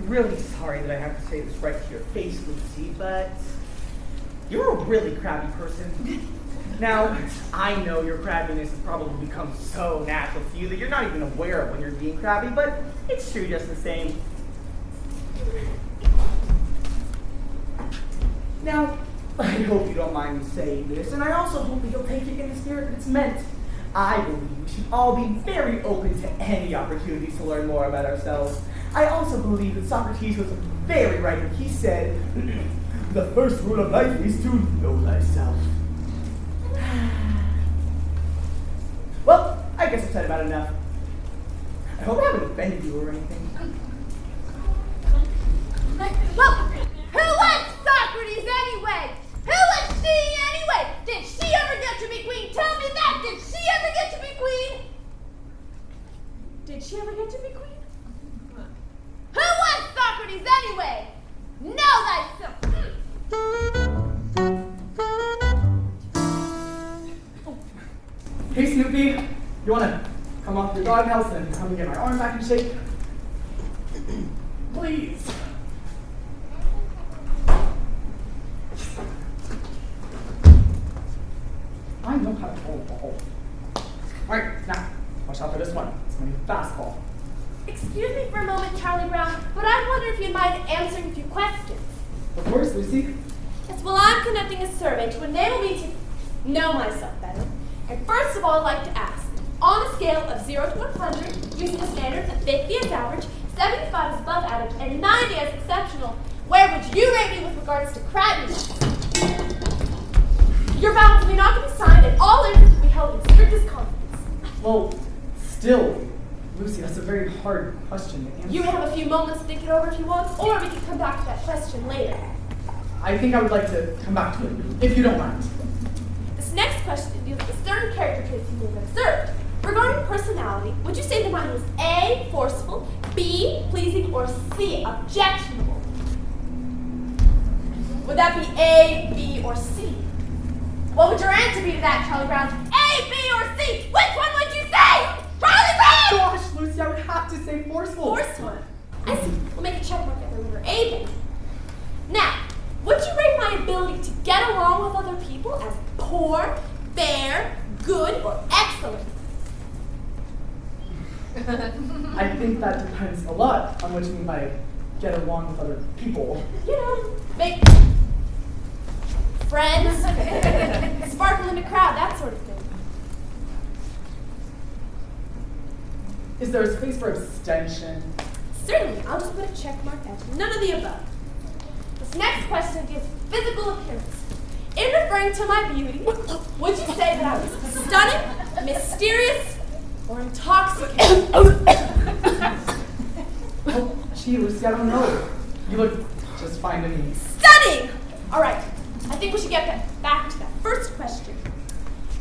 Really sorry that I have to say this right to your face, Lucy, but you're a really crabby person. Now, I know your crabbiness has probably become so natural to you that you're not even aware of when you're being crabby, but it's true just the same. Now, I hope you don't mind me saying this, and I also hope that you'll take it in the spirit that it's meant. I believe we should all be very open to any opportunities to learn more about ourselves. I also believe that Socrates was very right when he said, the first rule of life is to know thyself. Well, I guess I've said about enough. I hope I haven't offended you or anything. Well, who was Socrates anyway? Who was she anyway? Did she ever get to be queen? Tell me that. Did she ever get to be queen? Did she ever get to be queen? Who was Socrates anyway? Know thyself. Hey Snoopy, you wanna come off your doghouse and come and get my arm back in shape? Please. I know how to hold the ball. Alright, now, watch out for this one. It's gonna be a fastball. Excuse me for a moment, Charlie Brown, but I wonder if you'd mind answering a few questions. Of course, Lucy. Yes, well, I'm conducting a survey to enable me to know myself better. And first of all, I'd like to ask, on a scale of 0 to 100, using the standards of 50 as average, 75 as above average, and 90 as exceptional, where would you rate me with regards to crabbiness? Your vows will not be signed, and all interviews will be held in strictest confidence. Well, still, Lucy, that's a very hard question to answer. You may have a few moments to think it over if you want, or we can come back to that question later. I think I would like to come back to it, if you don't mind. This next question deals with certain character traits you may have observed. Regarding personality, would you say the mine was A, forceful, B, pleasing, or C, objectionable? Would that be A, B, or C? What would your answer be to that, Charlie Brown? A, B, or C? Which one would you say? Charlie Brown! Gosh, Lucy, I would have to say forceful. Forceful. I see. We'll make a check mark at the letter A then. Now, would you ability to get along with other people as poor, fair, good, or excellent? I think that depends a lot on what you mean by get along with other people. You know, make friends, sparkle in the crowd, that sort of thing. Is there a space for abstention? Certainly, I'll just put a check mark after none of the above. This next question deals with physical appearance. In referring to my beauty, would you say that I was stunning, mysterious, or intoxicating? Oh, gee, Lucy, I don't know. You look just fine to me. Stunning! All right, I think we should get back to that first question.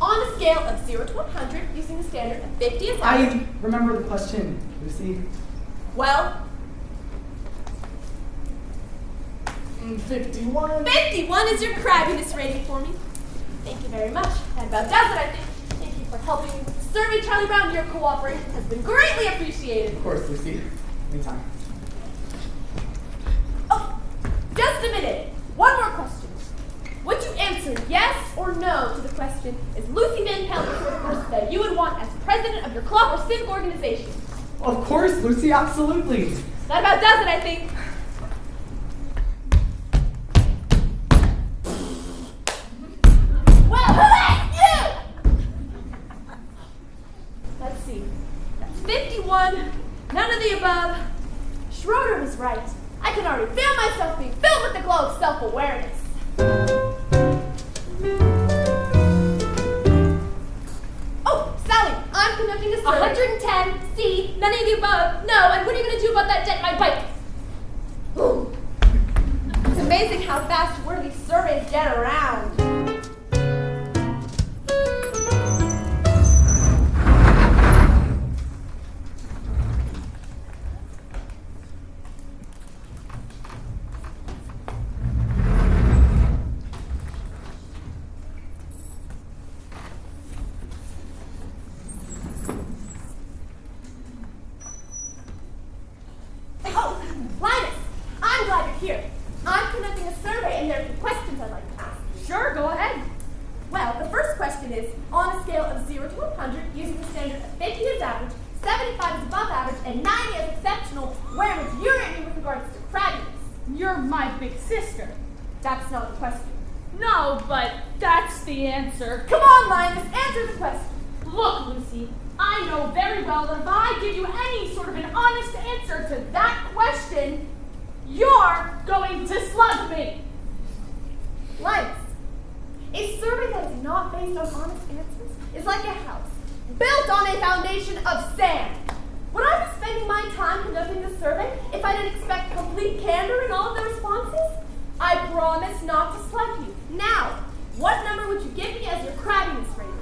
On a scale of 0 to 100, using the standard of 50 as average. I remember the question, Lucy. Well, 51. 51 is your crabbiness rating for me. Thank you very much. That about does it, I think. Thank you for helping me with the survey, Charlie Brown. Your cooperation has been greatly appreciated. Of course, Lucy. Anytime. Oh, just a minute. One more question. Would you answer yes or no to the question, is Lucy Van Pelt the sort of person that you would want as president of your club or civic organization? Of course, Lucy, absolutely. That about does it, I think. Well, who asked you? Let's see. That's 51. None of the above. Schroeder was right. I can already feel myself being filled with the glow of self-awareness. Oh, Sally, I'm conducting a survey. 110, C, none of the above. No, and what are you going to do about that dent in my bike? Ooh. It's amazing how fast worthy surveys get around. Oh, Linus, I'm glad you're here. I'm conducting a survey and there are some questions I'd like to ask. Sure, go ahead. Well, the first question is, on a scale of 0 to 100, using the standard of 50 as average, 75 is above average, and 90 is exceptional, where would you rate me with regards to crabbiness? You're my big sister. That's not the question. No, but that's the answer. Come on, Linus, answer the question. Look, Lucy, I know very well that if I give you any sort of an honest answer to that question, you're going to slug me. Linus, a survey that is not based on honest answers is like a house built on a foundation of sand. Would I be spending my time conducting this survey if I didn't expect complete candor in all of the responses? I promise not to slug you. Now, what number would you give me as your crabbiness rating?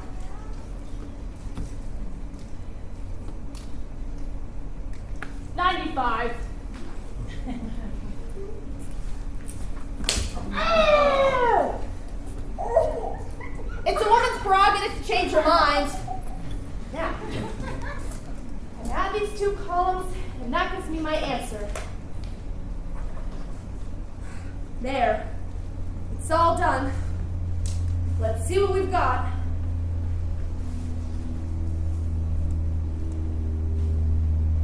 $95. It's a woman's prerogative to change her mind. Now, I add these two columns, and that gives me my answer. There. It's all done. Let's see what we've got.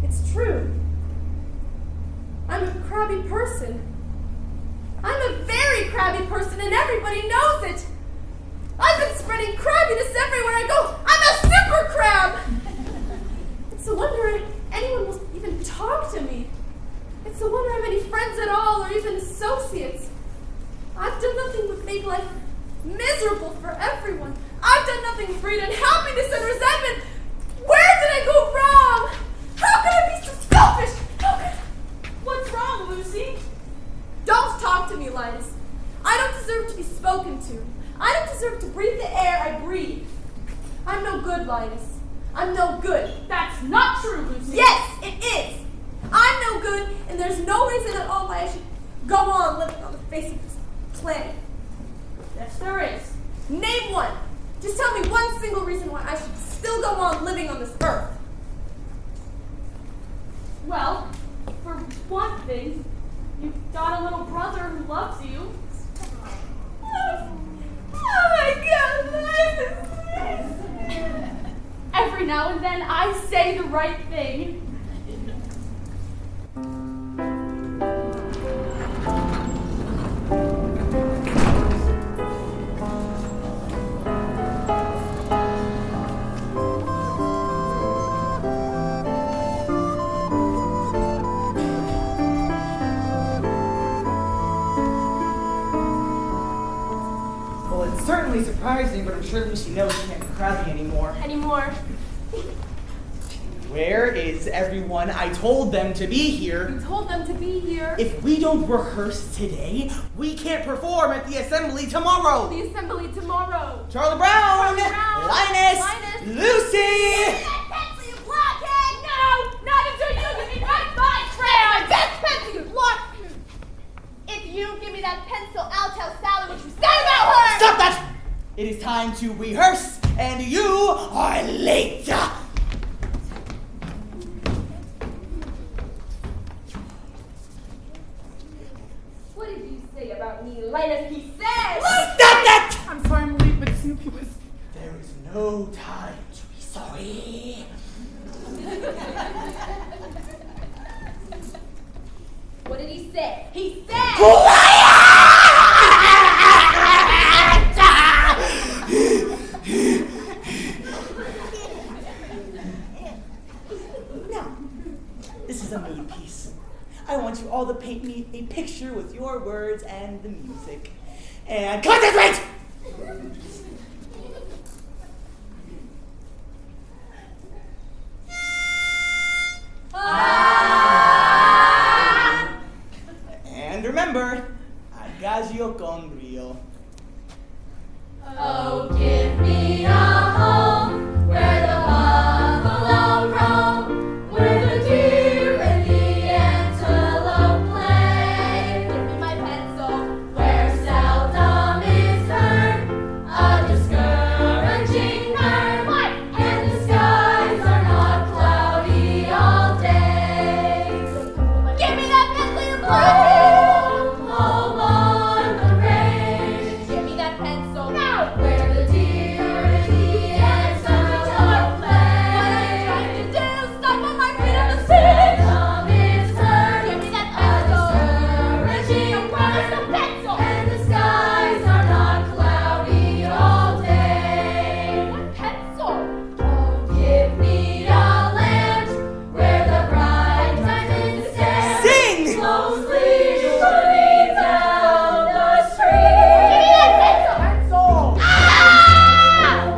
It's true. I'm a crabby person. I'm a very crabby person, and everybody knows it. I've been spreading crabbiness everywhere I go. I'm a super crab. It's a wonder anyone will even talk to me. It's a wonder I have any friends at all, or even associates. I've done nothing but make life miserable for everyone. I've done nothing to breed unhappiness and resentment. Where did I go wrong? How could I be so selfish? How could... What's wrong, Lucy? Don't talk to me, Linus. I don't deserve to be spoken to. I don't deserve to breathe the air I breathe. I'm no good, Linus. I'm no good. That's not true, Lucy. Yes, it is. I'm no good, and there's no reason at all why I should go on living on the face of this planet. Yes, there is. Name one. Just tell me one single reason why I should still go on living on this earth. Well, for one thing, you've got a little brother who loves you. now and then I say the right thing. Well, it's certainly surprising, but I'm sure Lucy knows she can't be crabby anymore. Anymore. Where is everyone? I told them to be here. You told them to be here. If we don't rehearse today, we can't perform at the assembly tomorrow. The assembly tomorrow. Charlie Brown, Linus, Lucy. Pencil, you blockhead! No! Not until you give me back my crayon! This pencil, you block! If you give me that pencil, I'll tell Sally what you said about her! Stop that! It is time to rehearse, and you are late. What did you say about me, Linus? He said! Stop that! I'm sorry I'm late, but Snoopy was... There is no time to be sorry. What did he say? He said! Now, this is a mood piece. I want you all to paint me a picture with your words and the music. And concentrate! And remember, Agazio con brio. Oh, give me a home where the buffalo roam, where the deer and the antelope play. Give me my pencil. Where seldom is heard a discouraging bird, and the skies are not cloudy all day. Give me that pencil, you blockhead! Home on the range. Give me that pencil. Now, where the deer and the antelope play. What are you trying to do? Stop on my freedom of speech! Seldom is heard Give me that a pencil. discouraging Where's the bird, pencil? and the skies are not cloudy all day. Pencil. Oh, give me a land where the bright diamond stare Sing! closely shooting down the street. Pencil!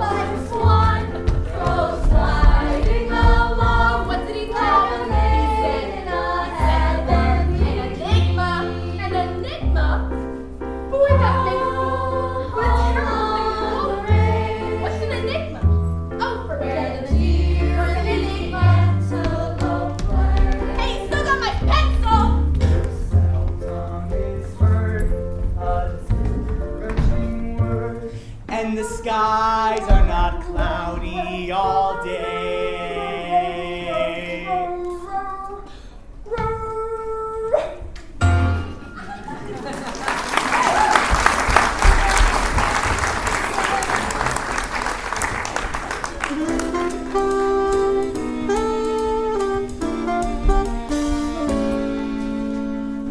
Like swan goes gliding along. What did he tell Like me? a maid in a heavenly An enigma. An enigma? But we're not making what terrible thing. What's an enigma? Oh, for where the goodness. deer What's an and the enigma? antelope play. Hey, you still got my pencil! Seldom is heard a discouraging word, and the skies are not cloudy all day.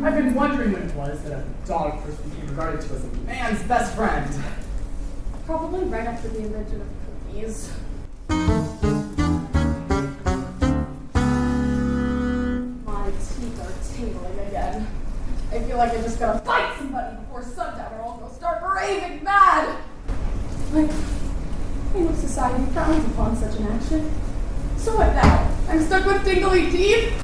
I've been wondering when it was that a dog first became regarded to as a man's best friend. Probably right after the invention of cookies. My teeth are tingling again. I feel like I just gotta fight somebody before sundown or else I'll start raving mad. Like, I know society frowns upon such an action. So what now? I'm stuck with tingly teeth?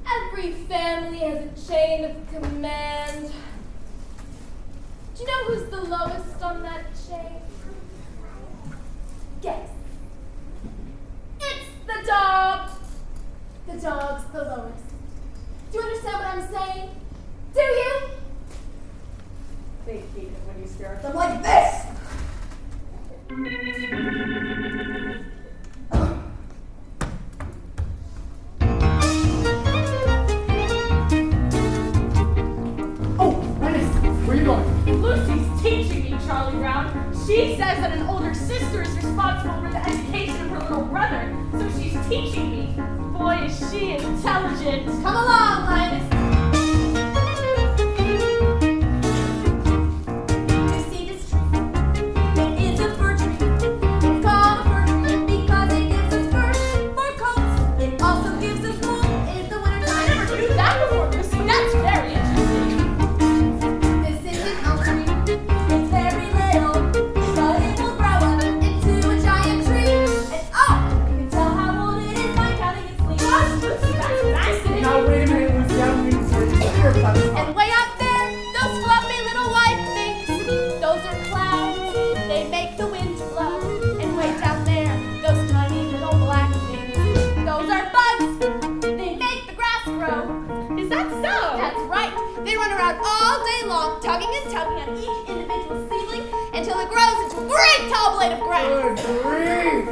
Every family has a chain of command. Do you know who's the lowest on that chain? Guess. It's the dog. The dog's the lowest. Do you understand what I'm saying? Do you? They hate it when you stare at them like this! Oh, She says that an older sister is responsible for the education of her little brother, so she's teaching me. Boy, is she intelligent. Come along, Linus. You see this tree? It is a fir tree. It's called a fir tree because it gives us fur for coats. It also gives us wool in the wintertime. I never knew that before, Lucy. That's very interesting. This is an elm tree. It's very little, but it will grow up into a giant tree. And oh, you can tell how old it is by counting its leaves. Gosh, Lucy, that's fascinating. Now wait a minute, Lucy. I don't mean to hear about this. And way up there, those fluffy little white things, those are clouds. They make the wind blow. And way down there, those tiny little black things, those are bugs. They make the grass grow. Is that so? That's right. They run around all day long, tugging and tugging at each individual seedling until it grows into a great tall blade of grass. Good grief!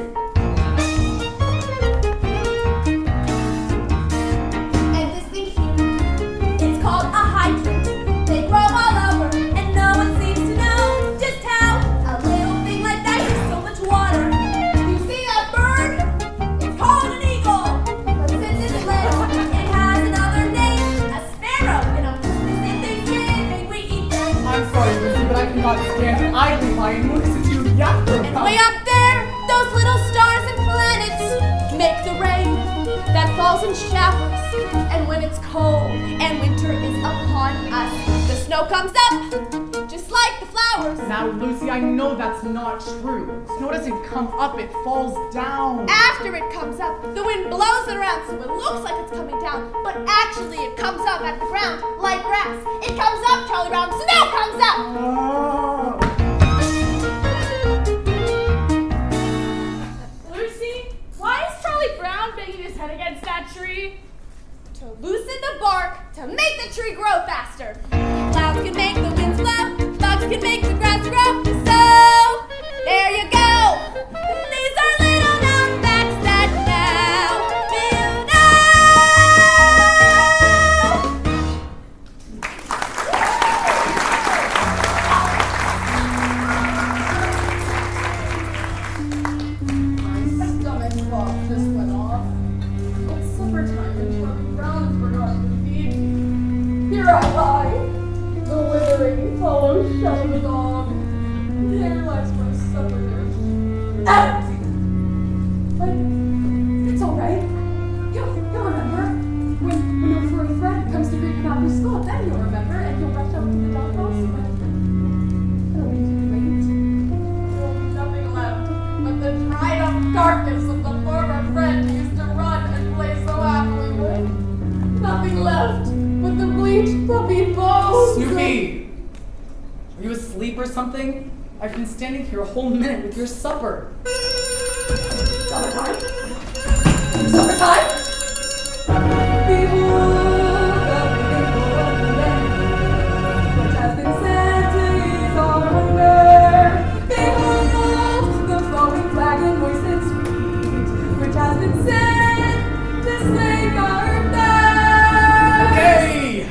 And this thing here, it's called a hydrant. They grow all over, and no one seems to know just how a little thing like that gets so much water. You see that bird? It's called an eagle. But since it's little, it has another name, a sparrow. And on Christmas Eve Thanksgiving, we eat them. I'm sorry, Lucy, but I cannot stand idly by and listen to you yapper And about way up there, those little stars and planets make the rain that falls in showers. And when it's cold and winter is upon us, the snow comes up, just like the flowers. Now, Lucy, I know that's not true. Snow doesn't come up, it falls down. After it comes up, the wind blows it around so it looks like it's coming down, but actually it comes up at the ground like grass. It comes up, Charlie Brown, snow comes up! Oh. Lucy, why is Charlie Brown banging his head against that tree? To loosen the bark, to make the tree grow faster. Clouds can make the winds blow, bugs can make the grass grow. So, there you go. These are little known facts that now you My stomach clock just went off. It's supper time and Charlie Brown forgot to feed me. Here I lie, the withering, hollow shell of a dog. There lies my supper dish. Empty! But it's alright. You'll remember. When your furry friend comes to greet you after school, then you'll remember and you'll rush up to the doghouse. But it'll be too late. There will be nothing left but the dried up carcass of the former friend you used to run and play so happily with. Nothing left but the bleached puppy bones. Snoopy! Are you asleep or something? I've been standing here a whole minute with your supper. Summertime? Summertime? Behold the people of the land, which has been sent to ease our hunger. Behold the flowing flag and moistened sweet, which has been sent to slake our thirst. Okay!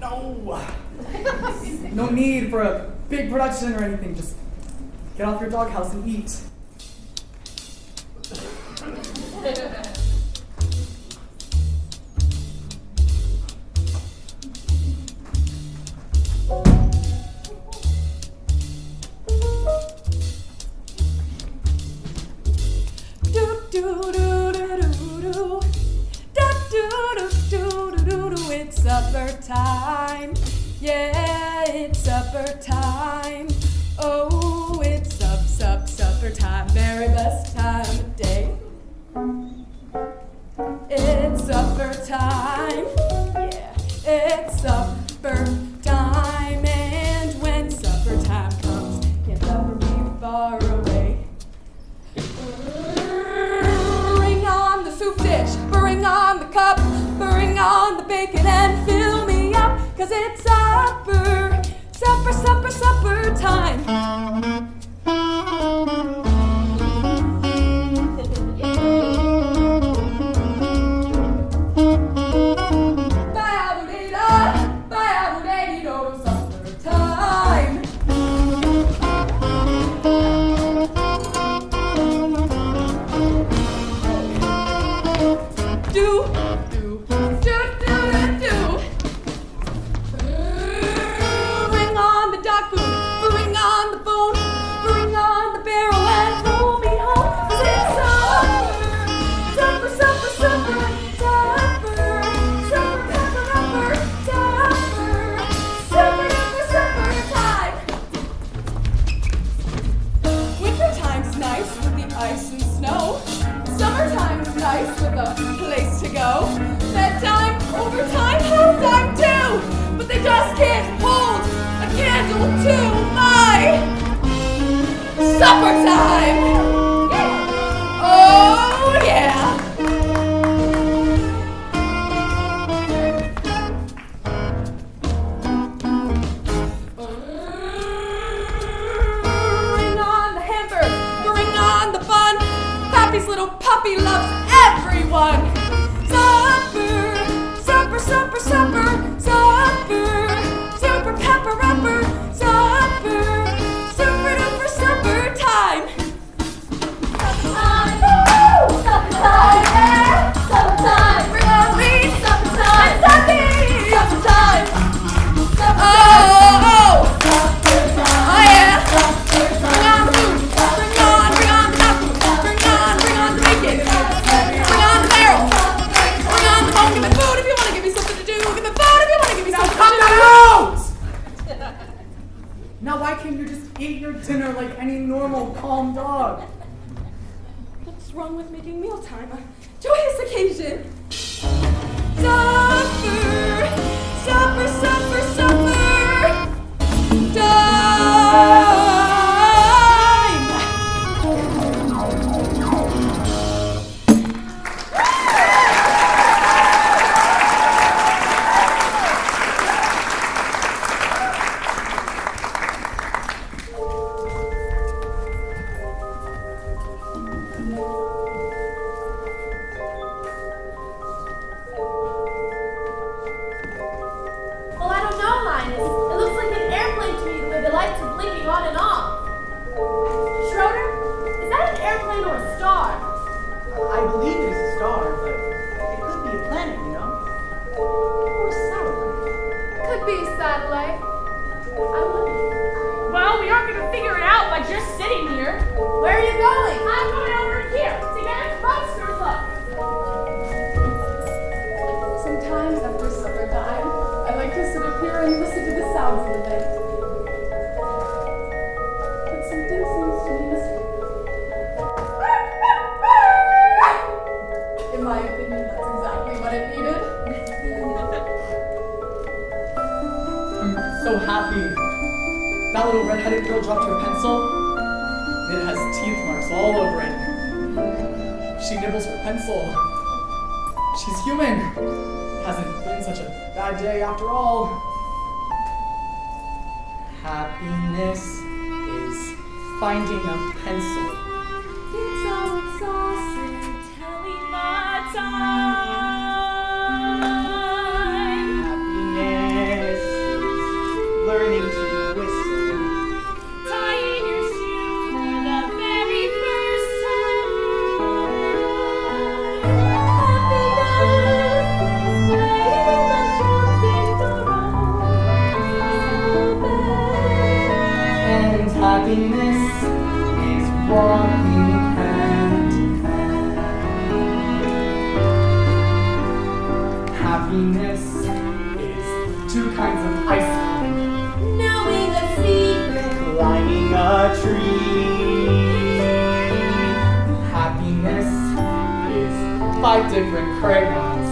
No! No need for a big production or anything. Just get off your doghouse and eat. It's supper time. Yeah, it's supper time. Oh, it's supper time. Very best time of day. It's supper time. Yeah, it's supper time. And when supper time comes, can't ever be far away. Bring on the soup dish, bring on the cup, bring on the bacon and fill me up, 'cause it's supper, supper, supper, supper time. Ba-da-ba-dee-da, ba-da-ba-dee-do, supper time. do, do, do, do, do. Bring on the dog food, bring on the bone, bring on the barrel and roll me home. 'Cause it's supper, supper, supper, supper, supper, pepper, upper, supper, supper, supper, supper time. Wintertime's nice with the ice and snow. Summertime's nice with a place to go. Bedtime, overtime, home time too. But they just can't hold a candle to my supper time. Oh yeah. Bring on the hamburger, bring on the bun. Pappy's little puppy loves everyone. Supper, supper, supper, supper, supper, super pepper upper, supper, super duper supper time. Supper time, yeah. Supper time, Bring on meat, supper time, and Sundays. supper time, supper Oh, supper time, oh yeah. supper Bring on the food, bring on the dog food, bring on the bacon, bring on the barrel, bring on the bone. Give me food if you want to give me something to do. Give me food if you want to give me something Cut to that do. out! Now why can't you just eat your dinner like any normal, calm dog? What's wrong with making mealtime a joyous occasion? Supper, supper, supper, supper, time. Well, I don't know, Linus. It looks like an airplane to me the way the lights are blinking on and off. Schroeder, is that an airplane or a star? I believe it is a star, but it could be a planet, you know? Or a satellite. Could be a satellite. I wonder. Well, we aren't gonna figure it out by just sitting here. Where are you going? I'm going over here to get a closer look. Sometimes after supper time, I like to sit up here and listen to the sounds of the night. But something seems to be missing. In my opinion, that's exactly what it needed. I'm so happy. That little red-headed girl dropped her pencil. It has teeth marks all over it. She nibbles her pencil. She's human. Hasn't been such a bad day after all. Happiness is finding a pencil. It's so exhausting. Telling my time. Happiness is learning to whistle. Tying your shoe for the very first time. And happiness is walking hand in hand. Happiness is two kinds of ice cream. Knowing a secret. Climbing a tree. Happiness is 5 different crayons.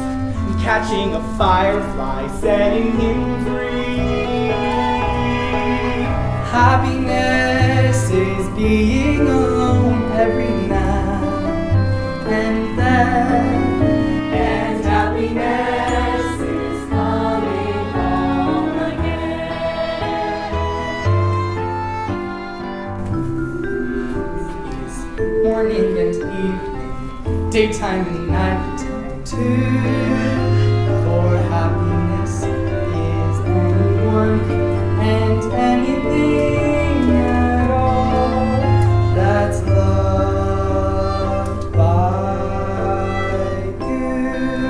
Catching a firefly, setting him free. Happiness is being alone every now and then. And happiness is coming home again. Is morning and evening, daytime and nighttime too. For happiness is anyone and anything at all that's loved by you.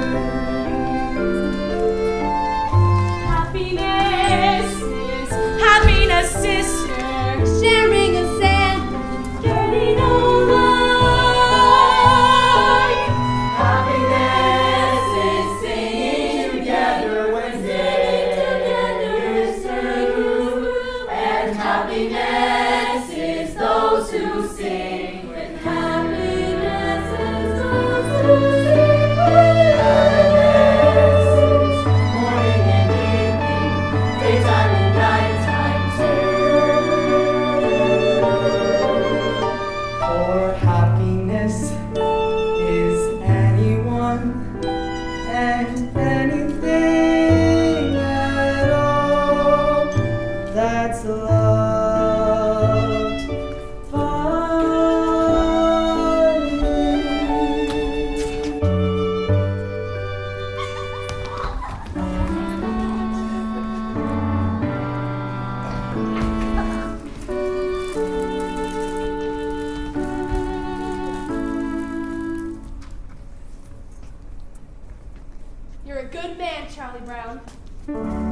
Charlie Brown.